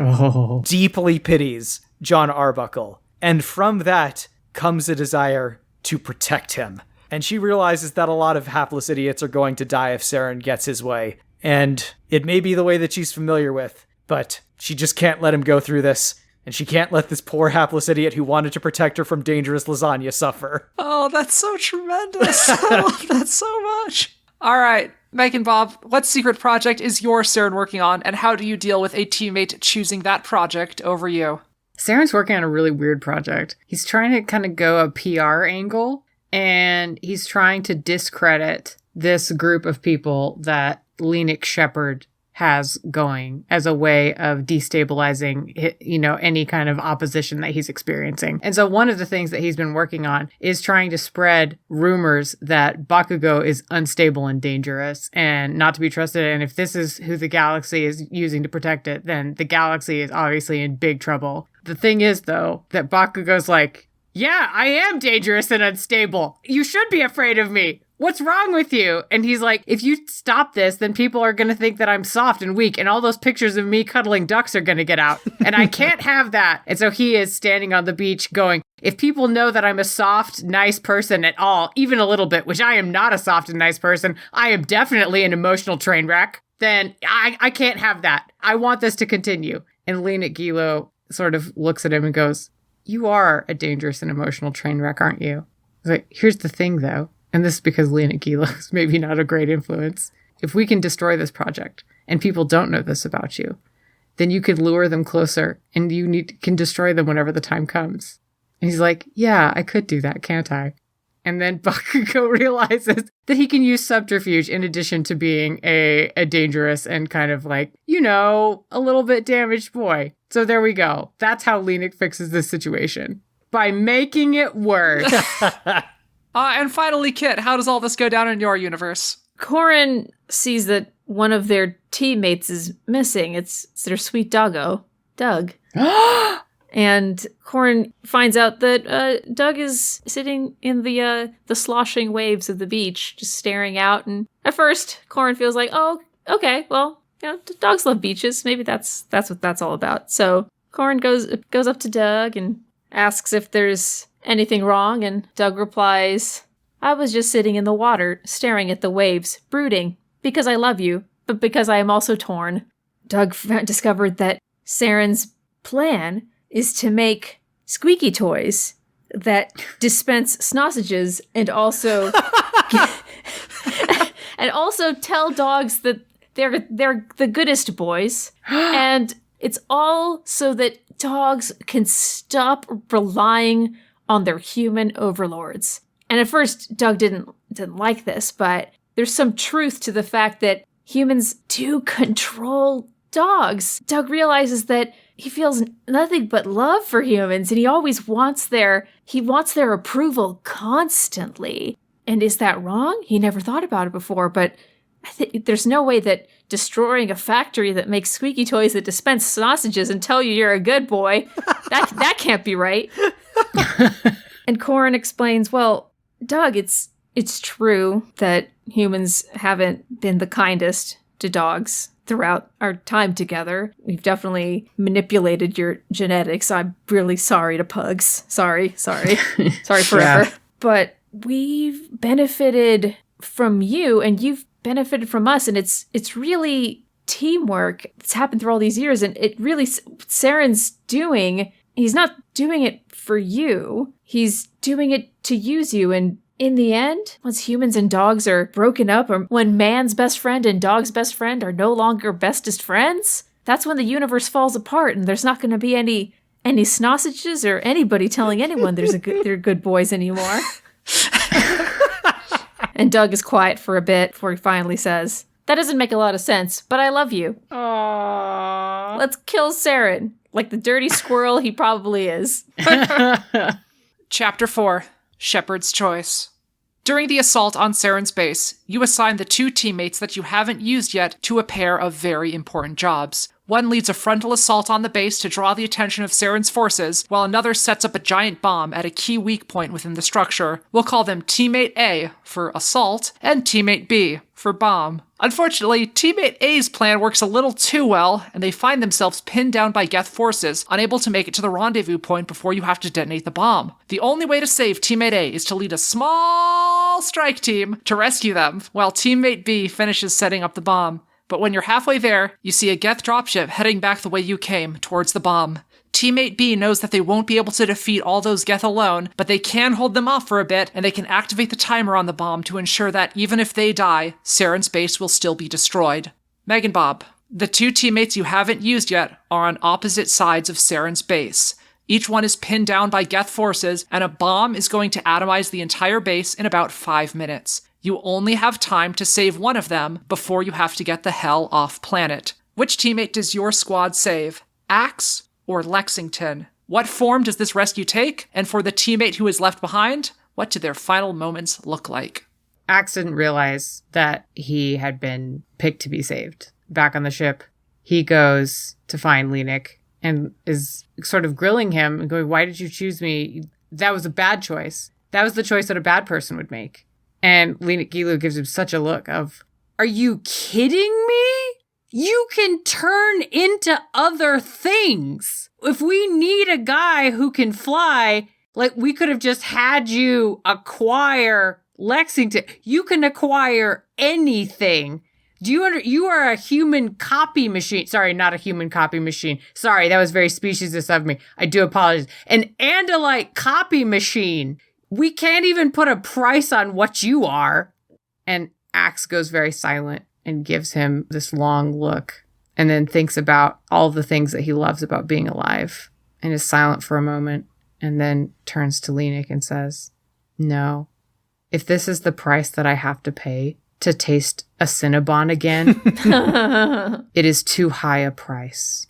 deeply pities John Arbuckle. And from that comes a desire to protect him. And she realizes that a lot of hapless idiots are going to die if Saren gets his way. And it may be the way that she's familiar with, but she just can't let him go through this. and she can't let this poor hapless idiot who wanted to protect her from dangerous lasagna suffer. Oh, that's so tremendous. I love that so much. All right, Meganbob, what secret project is your Saren working on, and how do you deal with a teammate choosing that project over you? Saren's working on a really weird project. He's trying to kind of go a PR angle, and he's trying to discredit this group of people that Lenik Shepard has going as a way of destabilizing, any kind of opposition that he's experiencing. And so one of the things that he's been working on is trying to spread rumors that Bakugo is unstable and dangerous and not to be trusted. And if this is who the galaxy is using to protect it, then the galaxy is obviously in big trouble. The thing is, though, that Bakugo's like, yeah, I am dangerous and unstable. You should be afraid of me. What's wrong with you? And he's like, if you stop this, then people are going to think that I'm soft and weak, and all those pictures of me cuddling ducks are going to get out. And I can't have that. And so he is standing on the beach going, if people know that I'm a soft, nice person at all, even a little bit, which I am not a soft and nice person, I am definitely an emotional train wreck, then I can't have that. I want this to continue. And Lenik Gilo sort of looks at him and goes, you are a dangerous and emotional train wreck, aren't you? He's like, here's the thing, though. And this is because Lenik Gilo is maybe not a great influence. If we can destroy this project and people don't know this about you, then you could lure them closer and can destroy them whenever the time comes. And he's like, yeah, I could do that, can't I? And then Bakugo realizes that he can use subterfuge in addition to being a dangerous and kind of like, a little bit damaged boy. So there we go. That's how Lenik fixes this situation. By making it worse. And finally, Kit, how does all this go down in your universe? Corin sees that one of their teammates is missing. It's their sweet doggo, Doug. And Corin finds out that Doug is sitting in the sloshing waves of the beach, just staring out. And at first, Corin feels like, oh, okay, well, dogs love beaches. Maybe that's what that's all about. So Corin goes up to Doug and asks if there's anything wrong, and Doug replies, I was just sitting in the water, staring at the waves, brooding, because I love you, but because I am also torn. Doug discovered that Saren's plan is to make squeaky toys that dispense sausages and also tell dogs that they're the goodest boys. And it's all so that dogs can stop relying on their human overlords. And at first, Doug didn't like this, but there's some truth to the fact that humans do control dogs. Doug realizes that he feels nothing but love for humans, and he always wants their approval constantly. And is that wrong? He never thought about it before, but I think there's no way that destroying a factory that makes squeaky toys that dispense sausages and tell you you're a good boy, that can't be right. And Corin explains, well, Doug, it's true that humans haven't been the kindest to dogs throughout our time together. We've definitely manipulated your genetics. I'm really sorry to pugs. Sorry forever. Yeah. But we've benefited from you, and you've benefited from us, and it's really teamwork. It's happened through all these years, and it really, Saren's doing, he's not doing it for you. He's doing it to use you, and in the end, once humans and dogs are broken up, or when man's best friend and dog's best friend are no longer bestest friends, that's when the universe falls apart, and there's not going to be any sausages or anybody telling anyone they're good boys anymore. And Doug is quiet for a bit before he finally says, that doesn't make a lot of sense, but I love you. Aww. Let's kill Saren, like the dirty squirrel he probably is. Chapter 4, Shepard's Choice. During the assault on Saren's base, you assign the two teammates that you haven't used yet to a pair of very important jobs. One leads a frontal assault on the base to draw the attention of Saren's forces, while another sets up a giant bomb at a key weak point within the structure. We'll call them Teammate A for assault, and Teammate B for bomb. Unfortunately, Teammate A's plan works a little too well, and they find themselves pinned down by Geth forces, unable to make it to the rendezvous point before you have to detonate the bomb. The only way to save Teammate A is to lead a small strike team to rescue them, while Teammate B finishes setting up the bomb. But when you're halfway there, you see a Geth dropship heading back the way you came, towards the bomb. Teammate B knows that they won't be able to defeat all those Geth alone, but they can hold them off for a bit, and they can activate the timer on the bomb to ensure that even if they die, Saren's base will still be destroyed. Meganbob, the two teammates you haven't used yet are on opposite sides of Saren's base. Each one is pinned down by Geth forces, and a bomb is going to atomize the entire base in about 5 minutes. You only have time to save one of them before you have to get the hell off planet. Which teammate does your squad save? Axe or Lexington? What form does this rescue take? And for the teammate who is left behind, what do their final moments look like? Axe didn't realize that he had been picked to be saved. Back on the ship, he goes to find Lenik and is sort of grilling him and going, why did you choose me? That was a bad choice. That was the choice that a bad person would make. And Lenik Gilu gives him such a look of, are you kidding me? You can turn into other things. If we need a guy who can fly, like we could have just had you acquire Lexington. You can acquire anything. You are a human copy machine. Sorry, not a human copy machine. Sorry, that was very speciesist of me. I do apologize. An Andalite copy machine. We can't even put a price on what you are. And Axe goes very silent and gives him this long look and then thinks about all the things that he loves about being alive and is silent for a moment and then turns to Lenik and says, no, if this is the price that I have to pay to taste a Cinnabon again, it is too high a price.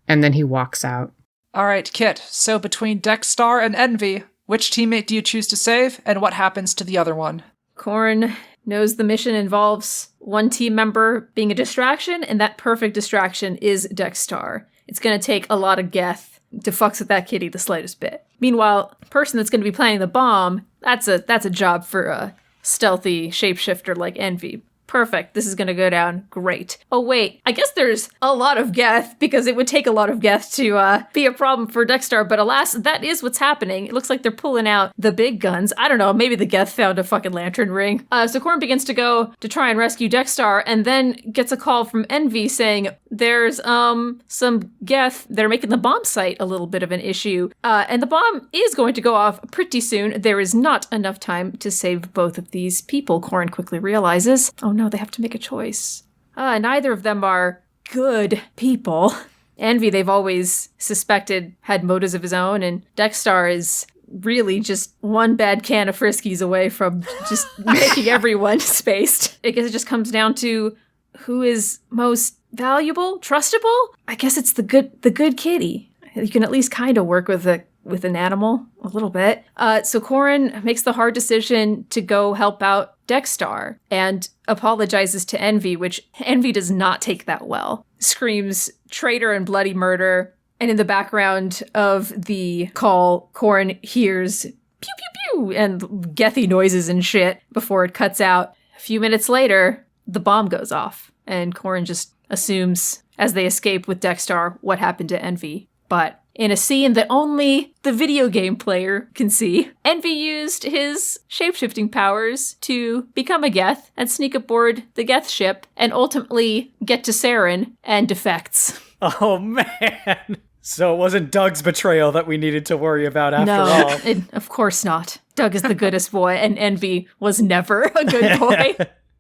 And then he walks out. All right, Kit. So between Dexstar and Envy, which teammate do you choose to save, and what happens to the other one? Korn knows the mission involves one team member being a distraction, and that perfect distraction is Dexstar. It's going to take a lot of Geth to fucks with that kitty the slightest bit. Meanwhile, the person that's going to be planting the bomb, that's a job for a stealthy shapeshifter like Envy. Perfect. This is going to go down great. Oh, wait. I guess there's a lot of Geth because it would take a lot of Geth to be a problem for Dexstar. But alas, that is what's happening. It looks like they're pulling out the big guns. I don't know. Maybe the Geth found a fucking lantern ring. So Korn begins to go to try and rescue Dexstar and then gets a call from Envy saying there's some Geth that are making the bomb site a little bit of an issue. And the bomb is going to go off pretty soon. There is not enough time to save both of these people. Korn quickly realizes, oh no, they have to make a choice. Neither of them are good people. Envy, they've always suspected, had motives of his own, and Dexstar is really just one bad can of Friskies away from just making everyone spaced. I guess it just comes down to who is most valuable, trustable? I guess it's the good kitty. You can at least kind of work with an animal a little bit. So Korn makes the hard decision to go help out Dexstar and apologizes to Envy, which Envy does not take that well. Screams traitor and bloody murder. And in the background of the call, Korn hears pew pew pew and Gethy noises and shit before it cuts out. A few minutes later, the bomb goes off and Korn just assumes as they escape with Dexstar what happened to Envy. But in a scene that only the video game player can see, Envy used his shapeshifting powers to become a Geth and sneak aboard the Geth ship and ultimately get to Saren and defects. Oh, man. So it wasn't Doug's betrayal that we needed to worry about after all. Of course not. Doug is the goodest boy, and Envy was never a good boy.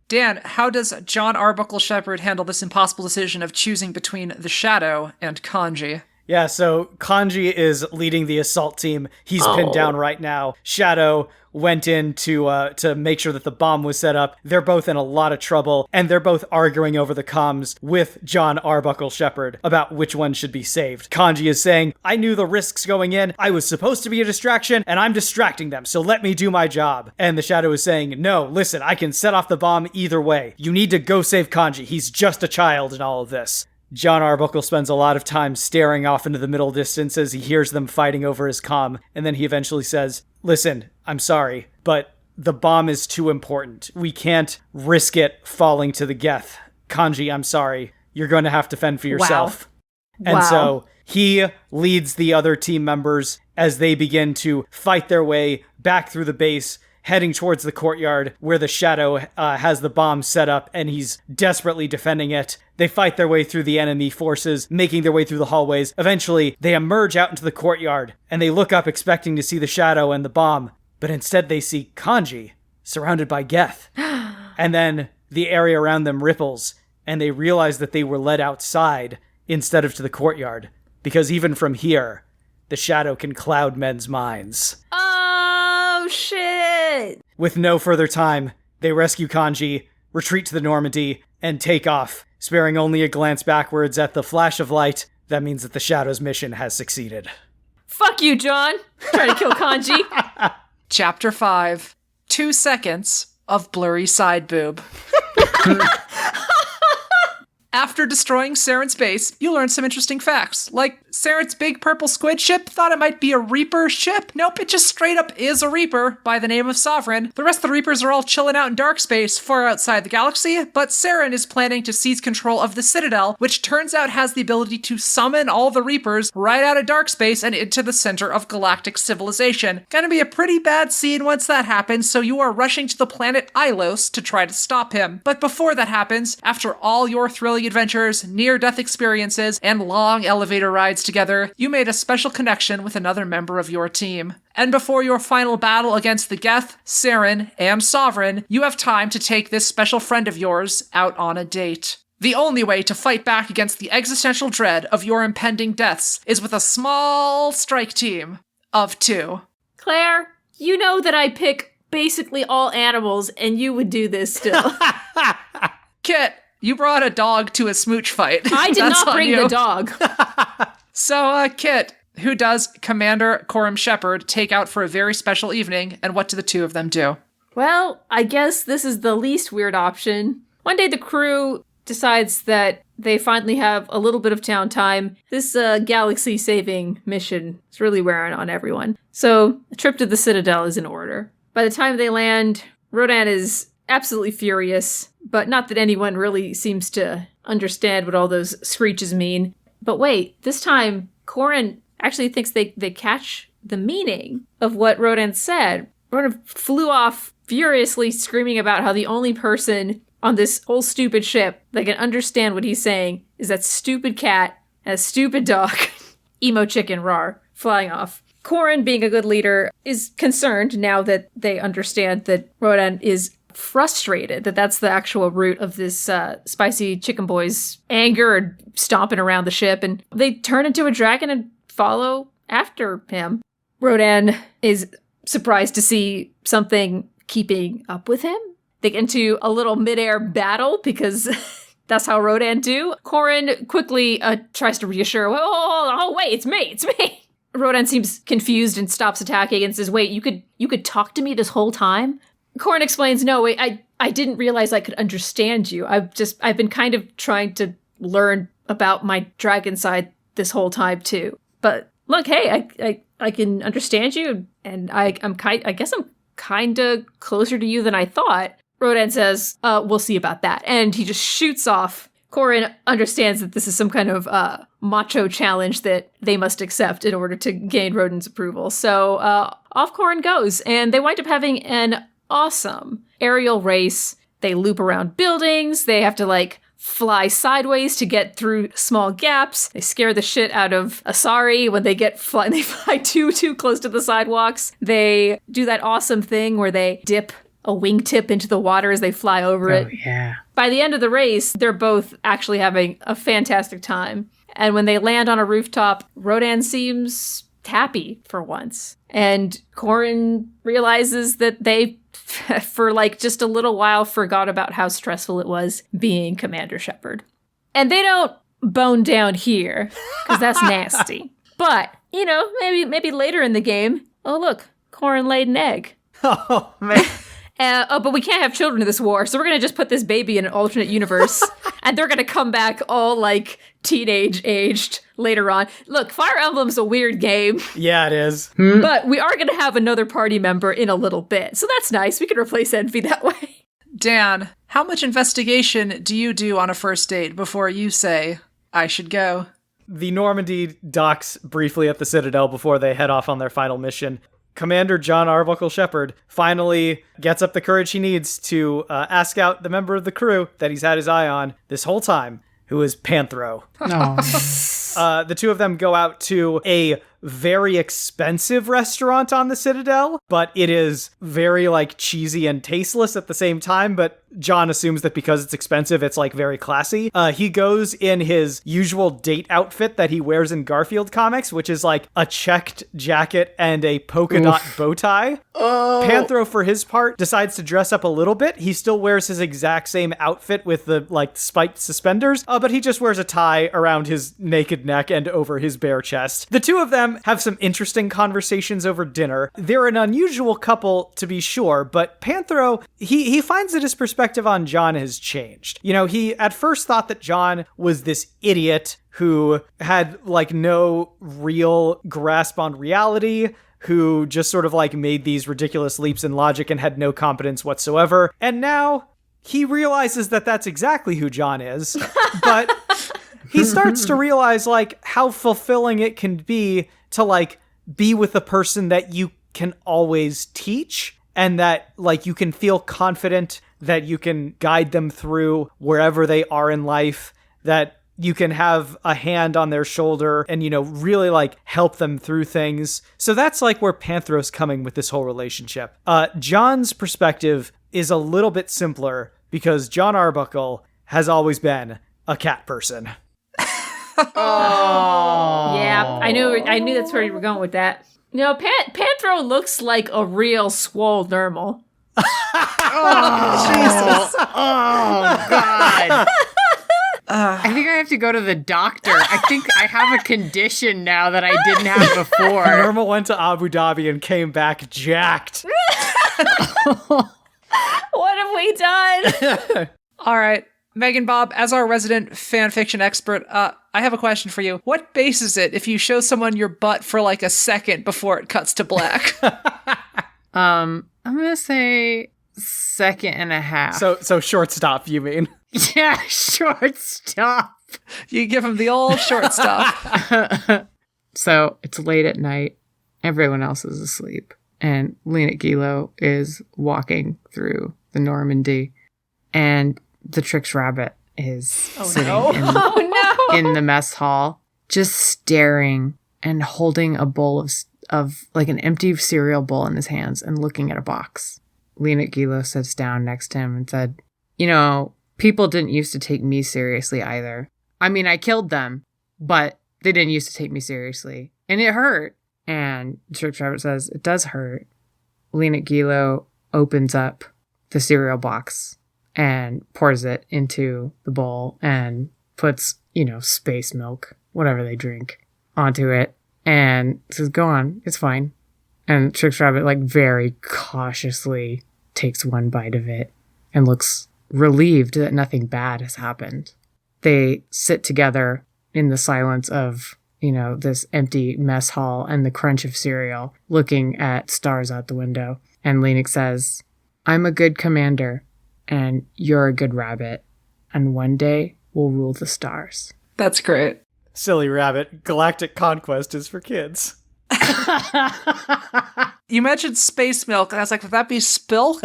Dan, how does John Arbuckle Shepherd handle this impossible decision of choosing between the Shadow and Kanji? Yeah, so Kanji is leading the assault team. He's pinned down right now. Shadow went in to make sure that the bomb was set up. They're both in a lot of trouble, and they're both arguing over the comms with John Arbuckle Shepherd about which one should be saved. Kanji is saying, I knew the risks going in. I was supposed to be a distraction, and I'm distracting them, so let me do my job. And the Shadow is saying, no, listen, I can set off the bomb either way. You need to go save Kanji. He's just a child in all of this. John Arbuckle spends a lot of time staring off into the middle distance as he hears them fighting over his comm, and then he eventually says, listen, I'm sorry, but the bomb is too important. We can't risk it falling to the Geth. Kanji, I'm sorry. You're going to have to fend for yourself. Wow. And so he leads the other team members as they begin to fight their way back through the base heading towards the courtyard where the Shadow has the bomb set up, and he's desperately defending it. They fight their way through the enemy forces, making their way through the hallways. Eventually, they emerge out into the courtyard, and they look up expecting to see the Shadow and the bomb, but instead they see Kanji, surrounded by Geth. And then the area around them ripples, and they realize that they were led outside instead of to the courtyard, because even from here, the Shadow can cloud men's minds. Oh, shit! With no further time, they rescue Kanji, retreat to the Normandy, and take off, sparing only a glance backwards at the flash of light. That means that the Shadow's mission has succeeded. Fuck you, John! Trying to kill Kanji. Chapter 5. 2 seconds of blurry side boob. After destroying Saren's base, you learn some interesting facts. Like, Saren's big purple squid ship thought it might be a Reaper ship. Nope, it just straight up is a Reaper by the name of Sovereign. The rest of the Reapers are all chilling out in dark space far outside the galaxy, but Saren is planning to seize control of the Citadel, which turns out has the ability to summon all the Reapers right out of dark space and into the center of galactic civilization. Gonna be a pretty bad scene once that happens, so you are rushing to the planet Ilos to try to stop him. But before that happens, after all your thrilling adventures, near-death experiences, and long elevator rides together, you made a special connection with another member of your team. And before your final battle against the Geth, Saren, and Sovereign, you have time to take this special friend of yours out on a date. The only way to fight back against the existential dread of your impending deaths is with a small strike team of 2. Claire, you know that I pick basically all animals, and you would do this still. Kit, you brought a dog to a smooch fight. I did That's not on bring you. the dog. So, Kit, who does Commander Coram Shepard take out for a very special evening, and what do the two of them do? Well, I guess this is the least weird option. One day the crew decides that they finally have a little bit of town time. This galaxy-saving mission is really wearing on everyone. So, a trip to the Citadel is in order. By the time they land, Rodan is absolutely furious, but not that anyone really seems to understand what all those screeches mean. But wait, this time, Corin actually thinks they catch the meaning of what Rodan said. Rodan flew off furiously screaming about how the only person on this whole stupid ship that can understand what he's saying is that stupid cat and a stupid dog, emo chicken rar, flying off. Corin, being a good leader, is concerned now that they understand that Rodan is frustrated, that that's the actual root of this spicy chicken boy's anger and stomping around the ship, and they turn into a dragon and follow after him. Rodan is surprised to see something keeping up with him. They get into a little midair battle because that's how Rodan do. Corin quickly tries to reassure, oh, wait, it's me. Rodan seems confused and stops attacking and says, wait, you could talk to me this whole time? Corin explains, no, wait, I didn't realize I could understand you. I've been kind of trying to learn about my dragon side this whole time too. But look, hey, I can understand you, and I guess I'm kind of closer to you than I thought. Rodan says, we'll see about that. And he just shoots off. Corin understands that this is some kind of macho challenge that they must accept in order to gain Rodan's approval. So off Corin goes, and they wind up having an awesome aerial race. They loop around buildings. They have to fly sideways to get through small gaps. They scare the shit out of Asari when they fly too close to the sidewalks. They do that awesome thing where they dip a wingtip into the water as they fly over it. Oh, yeah. By the end of the race, they're both actually having a fantastic time. And when they land on a rooftop, Rodan seems happy for once. And Corin realizes that they, for just a little while, forgot about how stressful it was being Commander Shepard. And they don't bone down here, because that's nasty. But, maybe later in the game, oh look, Corin laid an egg. Oh, man. But we can't have children in this war, so we're going to just put this baby in an alternate universe, and they're going to come back all, teenage-aged later on. Look, Fire Emblem's a weird game. Yeah, it is. But we are going to have another party member in a little bit, so that's nice. We can replace Envy that way. Dan, how much investigation do you do on a first date before you say, I should go? The Normandy docks briefly at the Citadel before they head off on their final mission. Commander John Arbuckle Shepard finally gets up the courage he needs to ask out the member of the crew that he's had his eye on this whole time, who is Panthro. The two of them go out to a very expensive restaurant on the Citadel, but it is very like cheesy and tasteless at the same time. But John assumes that because it's expensive, it's like very classy. He goes in his usual date outfit that he wears in Garfield comics, which is like a checked jacket and a polka dot bow tie. Panthro, for his part, decides to dress up a little bit. He still wears his exact same outfit with the like spiked suspenders, but he just wears a tie around his naked neck and over his bare chest. The two of them have some interesting conversations over dinner. They're an unusual couple, to be sure, but Panthro, he finds that his perspective on John has changed. You know, he at first thought that John was this idiot who had like no real grasp on reality, who just sort of like made these ridiculous leaps in logic and had no competence whatsoever. And now he realizes that that's exactly who John is, but he starts to realize like how fulfilling it can be to like be with a person that you can always teach, and that like you can feel confident that you can guide them through wherever they are in life, that you can have a hand on their shoulder and, you know, really like help them through things. So that's like where Panthro's coming with this whole relationship. John's perspective is a little bit simpler because John Arbuckle has always been a cat person. Yeah, I knew that's where you were going with that. You know, Panthro looks like a real swole normal. Jesus. Oh, God. I think I have to go to the doctor. I think I have a condition now that I didn't have before. Normal went to Abu Dhabi and came back jacked. What have we done? All right. Meganbob, as our resident fan fiction expert, I have a question for you. What base is it if you show someone your butt for like a second before it cuts to black? I'm gonna say second and a half. So shortstop, you mean? Yeah, shortstop. You give him the old shortstop. So it's late at night. Everyone else is asleep. And Lena Gilo is walking through the Normandy. And the Trix Rabbit is sitting in the mess hall, just staring and holding a bowl of like an empty cereal bowl in his hands and looking at a box. Lena Gilo sits down next to him and said, you know, people didn't used to take me seriously either. I mean, I killed them, but they didn't used to take me seriously. And it hurt. And Trix Rabbit says, it does hurt. Lena Gilo opens up the cereal box and pours it into the bowl and puts, you know, space milk, whatever they drink, onto it and says, go on, it's fine. And Trix Rabbit, like, very cautiously takes one bite of it and looks relieved that nothing bad has happened. They sit together in the silence of, you know, this empty mess hall and the crunch of cereal, looking at stars out the window. And Lenik says, I'm a good commander. And you're a good rabbit. And one day, we'll rule the stars. That's great. Silly rabbit. Galactic conquest is for kids. You mentioned space milk, and I was like, would that be spilk?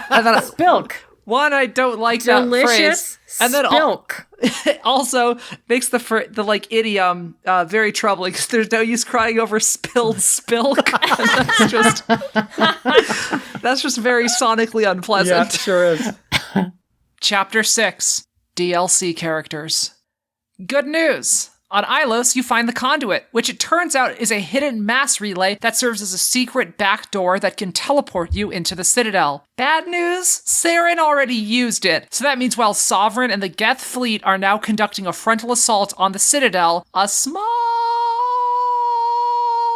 And then Spilk. One, I don't like Delicious that phrase. And then spilk. Also makes the like idiom very troubling because there's no use crying over spilled spilk. That's just very sonically unpleasant. Yeah, sure is. Chapter 6, DLC characters. Good news! On Ilos, you find the conduit, which it turns out is a hidden mass relay that serves as a secret back door that can teleport you into the Citadel. Bad news? Saren already used it. So that means while Sovereign and the Geth fleet are now conducting a frontal assault on the Citadel, a small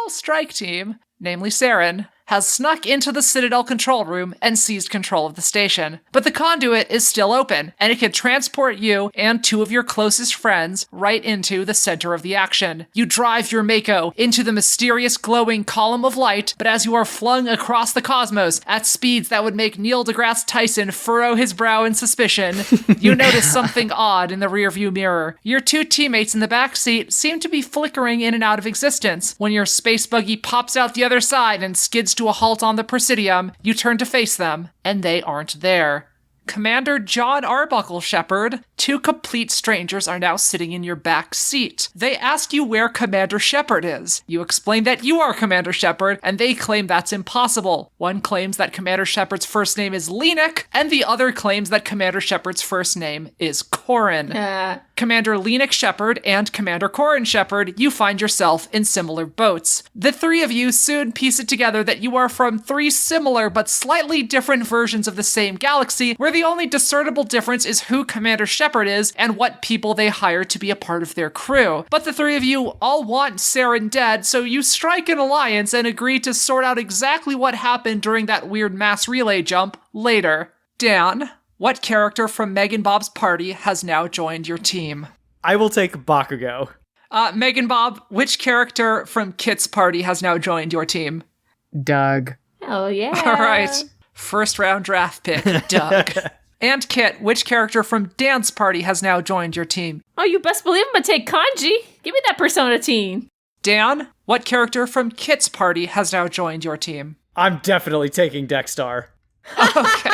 strike team, namely Saren, has snuck into the Citadel control room and seized control of the station. But the conduit is still open, and it can transport you and two of your closest friends right into the center of the action. You drive your Mako into the mysterious glowing column of light, but as you are flung across the cosmos at speeds that would make Neil deGrasse Tyson furrow his brow in suspicion, you notice something odd in the rearview mirror. Your two teammates in the back seat seem to be flickering in and out of existence when your space buggy pops out the other side and skids to a halt on the Presidium, you turn to face them, and they aren't there. Commander John Arbuckle, Shepard. 2 complete strangers are now sitting in your back seat. They ask you where Commander Shepard is. You explain that you are Commander Shepard, and they claim that's impossible. One claims that Commander Shepard's first name is Lenik, and the other claims that Commander Shepard's first name is Corrin. Commander Lenik Shepard and Commander Corrin Shepard, you find yourself in similar boats. The 3 of you soon piece it together that you are from 3 similar but slightly different versions of the same galaxy, where the only discernible difference is who Commander Shepard is and what people they hire to be a part of their crew. But the 3 of you all want Saren dead, so you strike an alliance and agree to sort out exactly what happened during that weird mass relay jump later. Dan, what character from Meganbob's party has now joined your team? I will take Bakugo. Meganbob, which character from Kit's party has now joined your team? Doug. Hell yeah. All right. First round draft pick, Doug. And Kit, which character from Dan's party has now joined your team? Oh, you best believe I'm gonna take Kanji. Give me that Persona teen. Dan, what character from Kit's party has now joined your team? I'm definitely taking Dexstar. Okay.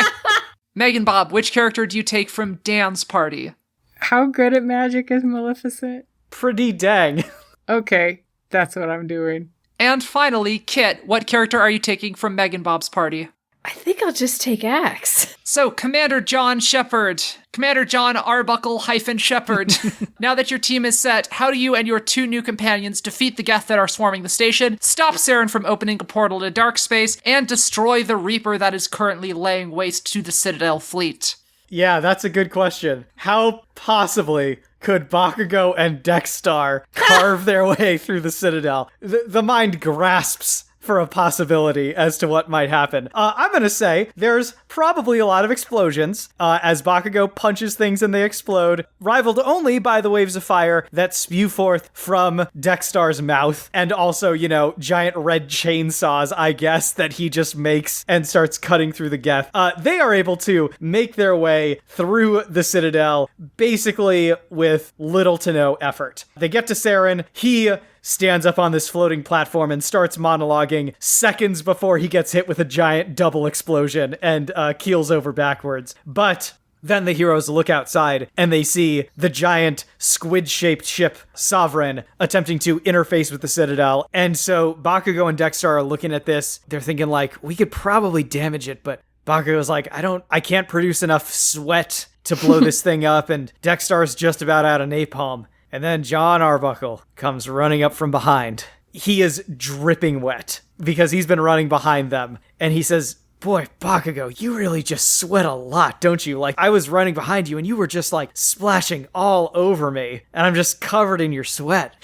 Meganbob, which character do you take from Dan's party? How good at magic is Maleficent? Pretty dang. Okay, that's what I'm doing. And finally, Kit, what character are you taking from Meganbob's party? I think I'll just take Axe. So, Commander John Shepard. Commander John Arbuckle Shepard. Now that your team is set, how do you and your 2 new companions defeat the Geth that are swarming the station, stop Saren from opening a portal to dark space, and destroy the Reaper that is currently laying waste to the Citadel fleet? Yeah, that's a good question. How possibly could Bakugo and Dexstar carve their way through the Citadel? The mind grasps for a possibility as to what might happen. I'm gonna say there's probably a lot of explosions as Bakugo punches things and they explode, rivaled only by the waves of fire that spew forth from Dexstar's mouth, and also, giant red chainsaws, I guess, that he just makes and starts cutting through the Geth. They are able to make their way through the Citadel basically with little to no effort. They get to Saren. He stands up on this floating platform and starts monologuing seconds before he gets hit with a giant double explosion and keels over backwards. But then the heroes look outside and they see the giant squid-shaped ship Sovereign attempting to interface with the Citadel. And so Bakugo and Dexstar are looking at this. They're thinking like, we could probably damage it, but Bakugo's like, I can't produce enough sweat to blow this thing up, and Dexstar's just about out of napalm. And then John Arbuckle comes running up from behind. He is dripping wet because he's been running behind them. And he says, boy, Bakugo, you really just sweat a lot, don't you? Like, I was running behind you and you were just like splashing all over me. And I'm just covered in your sweat.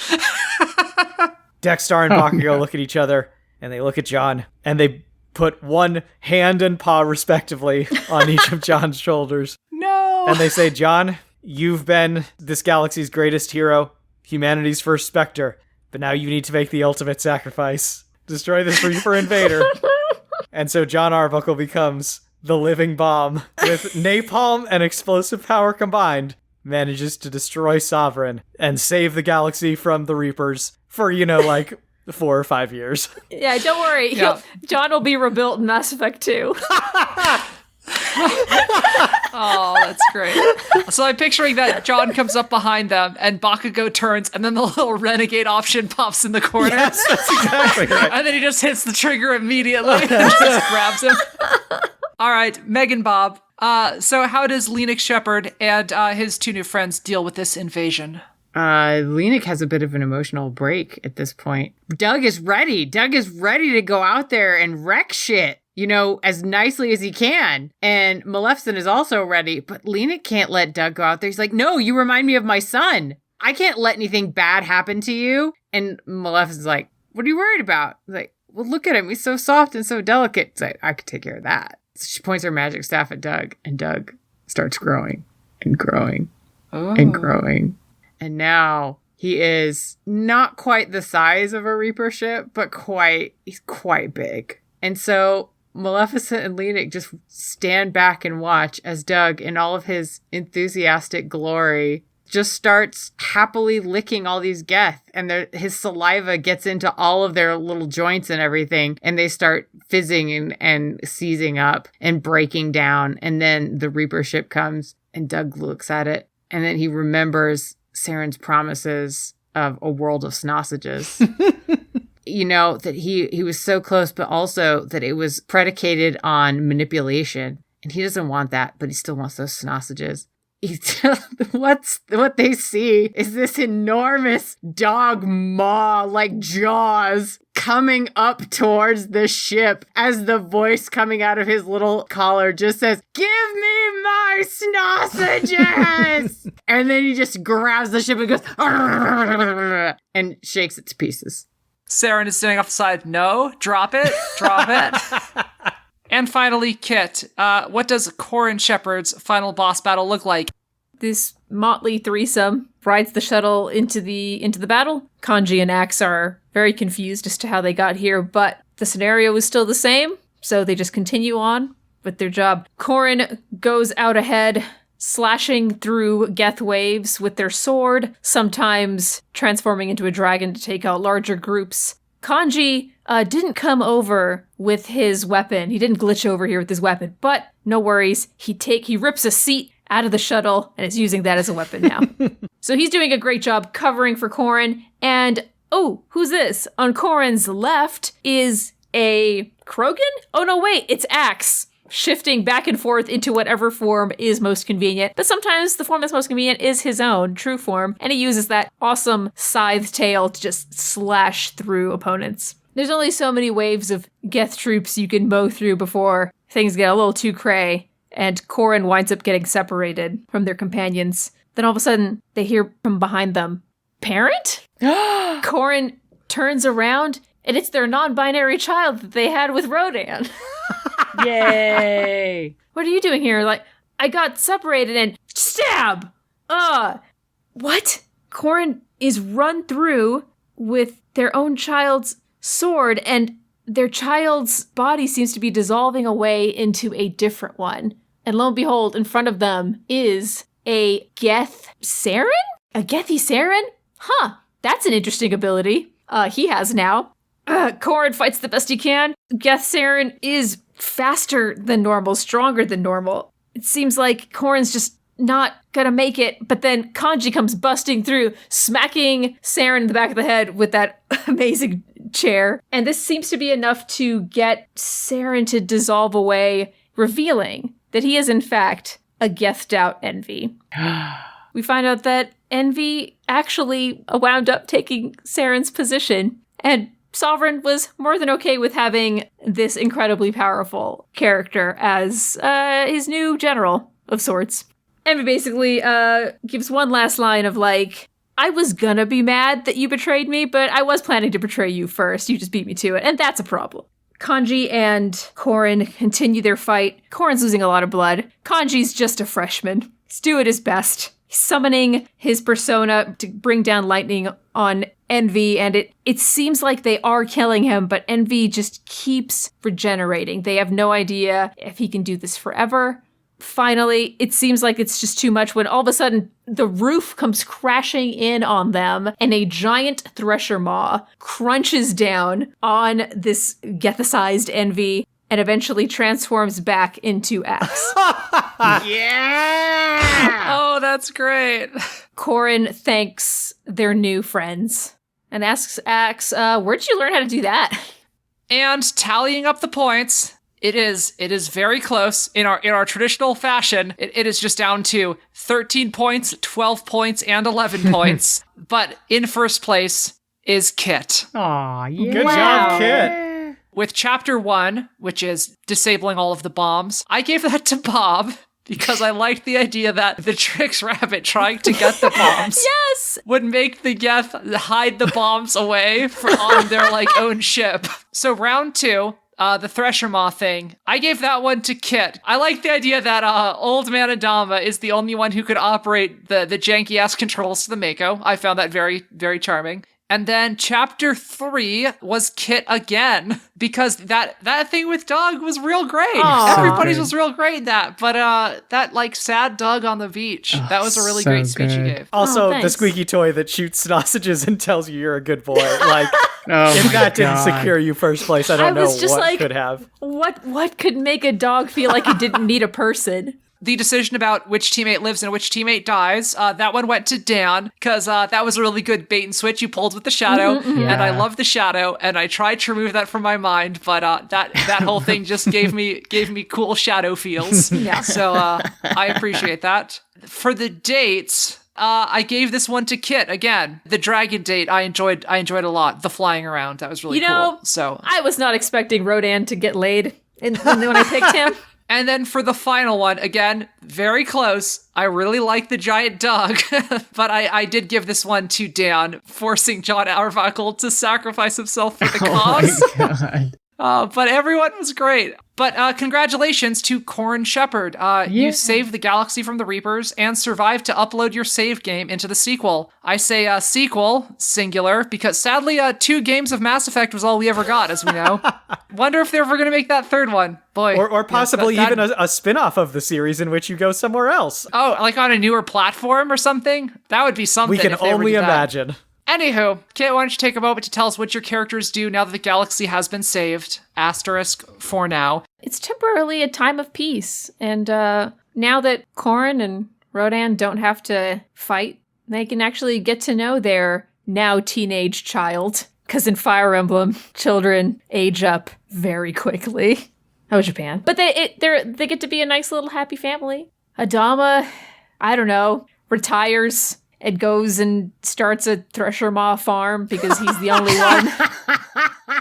Dexstar and Bakugo look at each other and they look at John and they put one hand and paw respectively on each of John's shoulders. No! And they say, John, you've been this galaxy's greatest hero, humanity's first Spectre, but now you need to make the ultimate sacrifice. Destroy this Reaper invader. And so John Arbuckle becomes the living bomb. With napalm and explosive power combined, manages to destroy Sovereign and save the galaxy from the Reapers for, 4 or 5 years. Yeah, don't worry. Yeah. John will be rebuilt in Mass Effect 2. Oh, that's great. So I'm picturing that John comes up behind them and Bakugo turns and then the little renegade option pops in the corner. Yes, that's exactly right. And then he just hits the trigger immediately and just grabs him. All right, Meganbob. So how does Lenik Shepard and his 2 new friends deal with this invasion? Lenik has a bit of an emotional break at this point. Doug is ready. Doug is ready to go out there and wreck shit, as nicely as he can. And Maleficent is also ready, but Lenik can't let Doug go out there. He's like, no, you remind me of my son. I can't let anything bad happen to you. And Maleficent's like, what are you worried about? He's like, well, look at him. He's so soft and so delicate. It's like, I could take care of that. So she points her magic staff at Doug, and Doug starts growing and growing and growing. And now he is not quite the size of a Reaper ship, but he's quite big. And so Maleficent and Lenik just stand back and watch as Doug, in all of his enthusiastic glory, just starts happily licking all these geth, and his saliva gets into all of their little joints and everything, and they start fizzing and seizing up and breaking down. And then the Reaper ship comes, and Doug looks at it, and then he remembers Saren's promises of a world of sausages. You know, that he was so close, but also that it was predicated on manipulation. And he doesn't want that, but he still wants those sausages. What they see is this enormous dog maw, like jaws, coming up towards the ship as the voice coming out of his little collar just says, "Give me my sausages!" And then he just grabs the ship and goes, "Arr!" and shakes it to pieces. Saren is standing off the side. No, drop it, drop it. And finally, Kit. What does Corin Shepard's final boss battle look like? This motley threesome rides the shuttle into the battle. Kanji and Axe are very confused as to how they got here, but the scenario is still the same, so they just continue on with their job. Corin goes out ahead, slashing through geth waves with their sword, sometimes transforming into a dragon to take out larger groups. Kanji didn't come over with his weapon. He didn't glitch over here with his weapon, but no worries. He rips a seat out of the shuttle and is using that as a weapon now. So he's doing a great job covering for Corin. And, oh, who's this? On Corin's left is a Krogan? Oh, no, wait, it's Axe. Shifting back and forth into whatever form is most convenient. But sometimes the form that's most convenient is his own true form, and he uses that awesome scythe tail to just slash through opponents. There's only so many waves of geth troops you can mow through before things get a little too cray, and Corin winds up getting separated from their companions. Then all of a sudden, they hear from behind them, "Parent?" Corin turns around, and it's their non-binary child that they had with Rodan. Yay! What are you doing here? Like, I got separated and stab! What? Corin is run through with their own child's sword, and their child's body seems to be dissolving away into a different one. And lo and behold, in front of them is a Geth Saren? A Gethy Saren? Huh, that's an interesting ability. He has now. Corin fights the best he can. Geth Saren is faster than normal, stronger than normal. It seems like Corin's just not gonna make it, but then Kanji comes busting through, smacking Saren in the back of the head with that amazing chair. And this seems to be enough to get Saren to dissolve away, revealing that he is in fact a Gethed out Envy. We find out that Envy actually wound up taking Saren's position, and Sovereign was more than okay with having this incredibly powerful character as his new general of sorts. Envy basically gives one last line of like, "I was gonna be mad that you betrayed me, but I was planning to betray you first. You just beat me to it, and that's a problem." Kanji and Corin continue their fight. Corin's losing a lot of blood. Kanji's just a freshman. He's doing his best. He's summoning his persona to bring down lightning on Envy, and it seems like they are killing him, but Envy just keeps regenerating. They have no idea if he can do this forever. Finally, it seems like it's just too much when all of a sudden the roof comes crashing in on them and a giant thresher maw crunches down on this gethicized Envy and eventually transforms back into Axe. Yeah! Oh, that's great. Corin thanks their new friends and asks Axe, where'd you learn how to do that? And tallying up the points, it is very close in our traditional fashion. It is just down to 13 points, 12 points, and 11 points. But in first place is Kit. Aw, yeah. Good job, Kit. With chapter 1, which is disabling all of the bombs, I gave that to Bob because I liked the idea that the Trix Rabbit trying to get the bombs Yes! would make the Geth hide the bombs away on their own ship. So round 2, the Thresher Maw thing, I gave that one to Kit. I like the idea that Old Man Adama is the only one who could operate the janky-ass controls to the Mako. I found that very, very charming. And then chapter 3 was Kit again, because that thing with Doug was real great. Aw. Everybody's So was real great in that. But that like sad Doug on the beach, that was a really so great speech he good. gave. Also, the thanks. squeaky toy that shoots sausages and tells you you're a good boy. Like, Oh if my that didn't God. secure you first place, I I don't know was just what like- could have. What could make a dog feel like it didn't need a person? The decision about which teammate lives and which teammate dies, that one went to Dan, because that was a really good bait and switch you pulled with the shadow, and I Yeah. love the shadow, and I tried to remove that from my mind, but that whole thing just gave me cool shadow feels. Yeah. So I appreciate that. For the dates, I gave this one to Kit again. The dragon date I enjoyed a lot. The flying around, that was really You know, cool. So I was not expecting Rodan to get laid when I picked him. And then for the final one, again, very close. I really like the giant dog, but I did give this one to Dan, forcing John Arbuckle to sacrifice himself for the cause. Oh my God. But everyone was great. But congratulations to Corin Shepard. You saved the galaxy from the Reapers and survived to upload your save game into the sequel. I say sequel, singular, because sadly 2 games of Mass Effect was all we ever got, as we know. Wonder if they're ever going to make that third one. Boy. Or possibly that- even a spin-off of the series in which you go somewhere else. Oh, like on a newer platform or something? That would be something. We can if they ever only did that. imagine. Anywho, Kit, why don't you take a moment to tell us what your characters do now that the galaxy has been saved? Asterisk for now. It's temporarily a time of peace, and now that Corin and Rodan don't have to fight, they can actually get to know their now teenage child. Because in Fire Emblem, children age up very quickly. Oh, Japan. But they get to be a nice little happy family. Adama, I don't know, retires and goes and starts a Thresher Maw farm because he's the only one.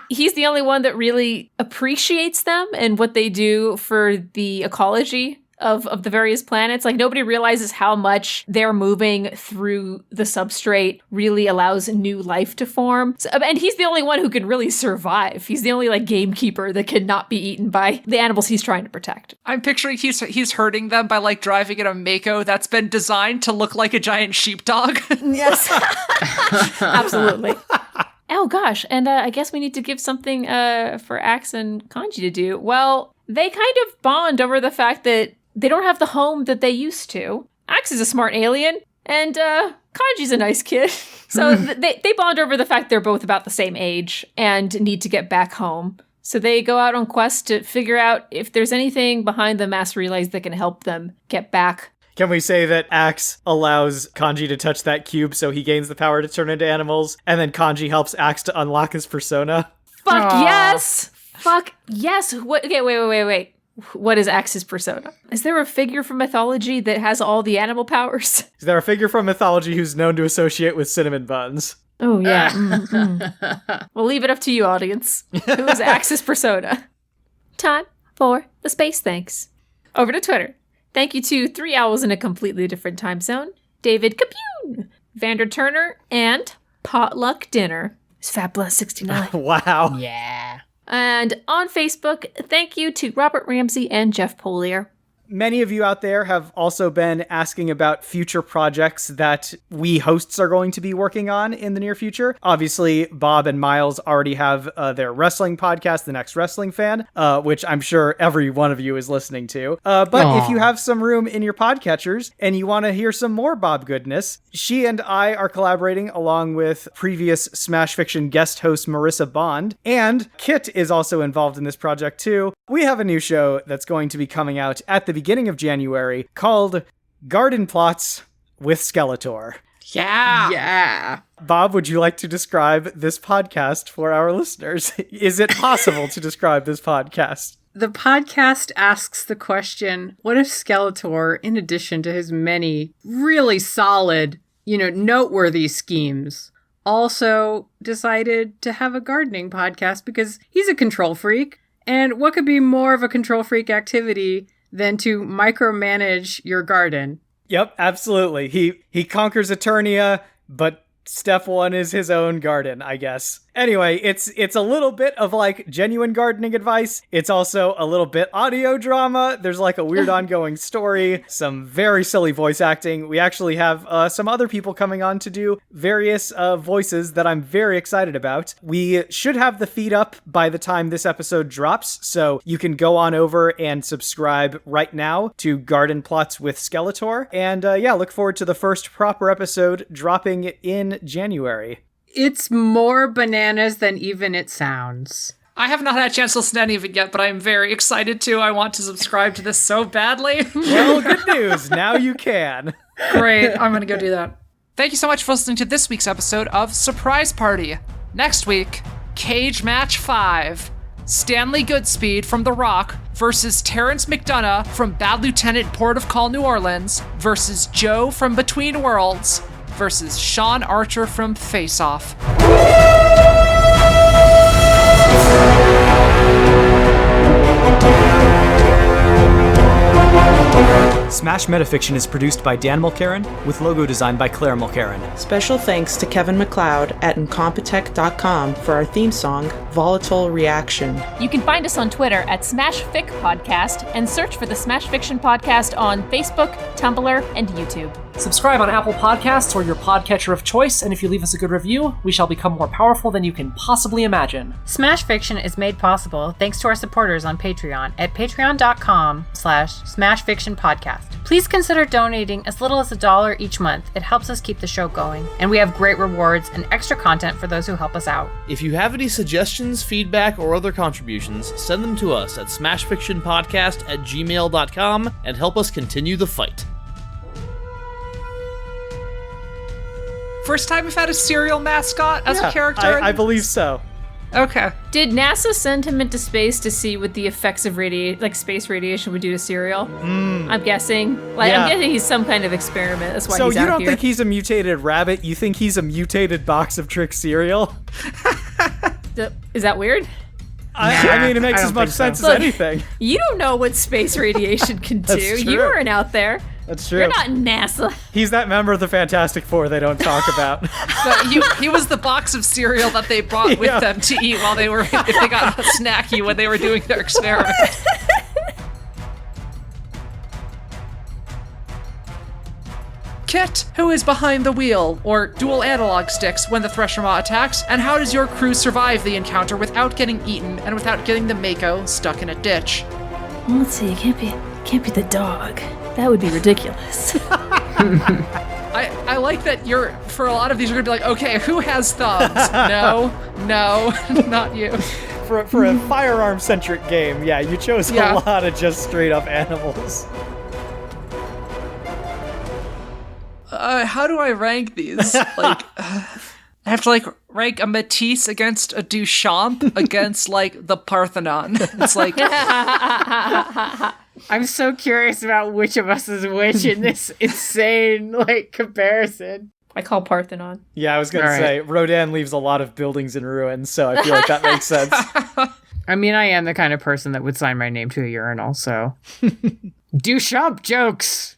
He's the only one that really appreciates them and what they do for the ecology of the various planets. Like, nobody realizes how much they're moving through the substrate really allows new life to form. So, and he's the only one who can really survive. He's the only, like, gamekeeper that cannot be eaten by the animals he's trying to protect. I'm picturing he's hurting them by like driving in a Mako that's been designed to look like a giant sheepdog. Yes. Absolutely. Oh, gosh. And I guess we need to give something for Axe and Kanji to do. Well, they kind of bond over the fact that they don't have the home that they used to. Axe is a smart alien, and Kanji's a nice kid. So they bond over the fact they're both about the same age and need to get back home. So they go out on quests to figure out if there's anything behind the mass relays that can help them get back. Can we say that Axe allows Kanji to touch that cube so he gains the power to turn into animals, and then Kanji helps Axe to unlock his persona? Fuck Aw. yes! Fuck yes! Okay, wait. What is Axe's persona? Is there a figure from mythology that has all the animal powers? Is there a figure from mythology who's known to associate with cinnamon buns? Oh, yeah. We'll leave it up to you, audience. Who is Axe's persona? Time for the space thanks. Over to Twitter. Thank you to 3 owls in a completely different time zone, David Capoon, Vander Turner, and Potluck Dinner. It's FatBless69. Wow. Yeah. And on Facebook, thank you to Robert Ramsey and Jeff Polier. Many of you out there have also been asking about future projects that we hosts are going to be working on in the near future. Obviously, Bob and Miles already have their wrestling podcast, The Next Wrestling Fan, which I'm sure every one of you is listening to. But if you have some room in your podcatchers and you want to hear some more Bob goodness, she and I are collaborating along with previous Smash Fiction guest host Marissa Bond, and Kit is also involved in this project too. We have a new show that's going to be coming out at the beginning of January called Garden Plots with Skeletor. Yeah. Yeah. Bob, would you like to describe this podcast for our listeners? Is it possible to describe this podcast? The podcast asks the question, what if Skeletor, in addition to his many really solid, noteworthy schemes, also decided to have a gardening podcast because he's a control freak? And what could be more of a control freak activity than to micromanage your garden? Yep, absolutely. He conquers Eternia, but step one is his own garden, I guess. Anyway, it's a little bit of like genuine gardening advice. It's also a little bit audio drama. There's like a weird ongoing story, some very silly voice acting. We actually have some other people coming on to do various voices that I'm very excited about. We should have the feed up by the time this episode drops, so you can go on over and subscribe right now to Garden Plots with Skeletor. And look forward to the first proper episode dropping in January. It's more bananas than even it sounds. I have not had a chance to listen to any of it yet, but I'm very excited to. I want to subscribe to this so badly. Well, good news. Now you can. Great. I'm going to go do that. Thank you so much for listening to this week's episode of Surprise Party. Next week, Cage Match 5. Stanley Goodspeed from The Rock versus Terrence McDonough from Bad Lieutenant Port of Call, New Orleans versus Joe from Between Worlds versus Sean Archer from Face Off. Smash Metafiction is produced by Dan Mulcairn, with logo design by Claire Mulcairn. Special thanks to Kevin MacLeod at Incompetech.com for our theme song, Volatile Reaction. You can find us on Twitter at SmashFic Podcast and search for the Smash Fiction Podcast on Facebook, Tumblr, and YouTube. Subscribe on Apple Podcasts or your podcatcher of choice, and if you leave us a good review, we shall become more powerful than you can possibly imagine. Smash Fiction is made possible thanks to our supporters on Patreon at patreon.com/smashfictionpodcast. Please consider donating as little as $1 each month. It helps us keep the show going. And we have great rewards and extra content for those who help us out. If you have any suggestions, feedback, or other contributions, send them to us at smashfictionpodcast@gmail.com and help us continue the fight. First time we've had a serial mascot as a character? I believe so. Okay. Did NASA send him into space to see what the effects of space radiation would do to Serial? I'm guessing. I'm guessing he's some kind of experiment. That's why so he's out here. So you don't think he's a mutated rabbit? You think he's a mutated box of trick cereal? Is that weird? I mean, it makes as much sense as anything. You don't know what space radiation can do. You weren't out there. That's true. You're not NASA. He's that member of the Fantastic Four they don't talk about. But he was the box of cereal that they brought with them to eat while they were, if they got snacky when they were doing their experiment. Kit, who is behind the wheel, or dual analog sticks when the Thresher Maw attacks, and how does your crew survive the encounter without getting eaten and without getting the Mako stuck in a ditch? Let's see, it can't be the dog. That would be ridiculous. I like that for a lot of these, you're gonna be like, okay, who has thumbs? No, not you. For a firearm-centric game, you chose a lot of just straight-up animals. How do I rank these? I have to rank a Matisse against a Duchamp against the Parthenon. It's like I'm so curious about which of us is which in this insane comparison. I call Parthenon. Yeah, I was gonna say Rodin leaves a lot of buildings in ruins, so I feel like that makes sense. I mean, I am the kind of person that would sign my name to a urinal, so Duchamp jokes.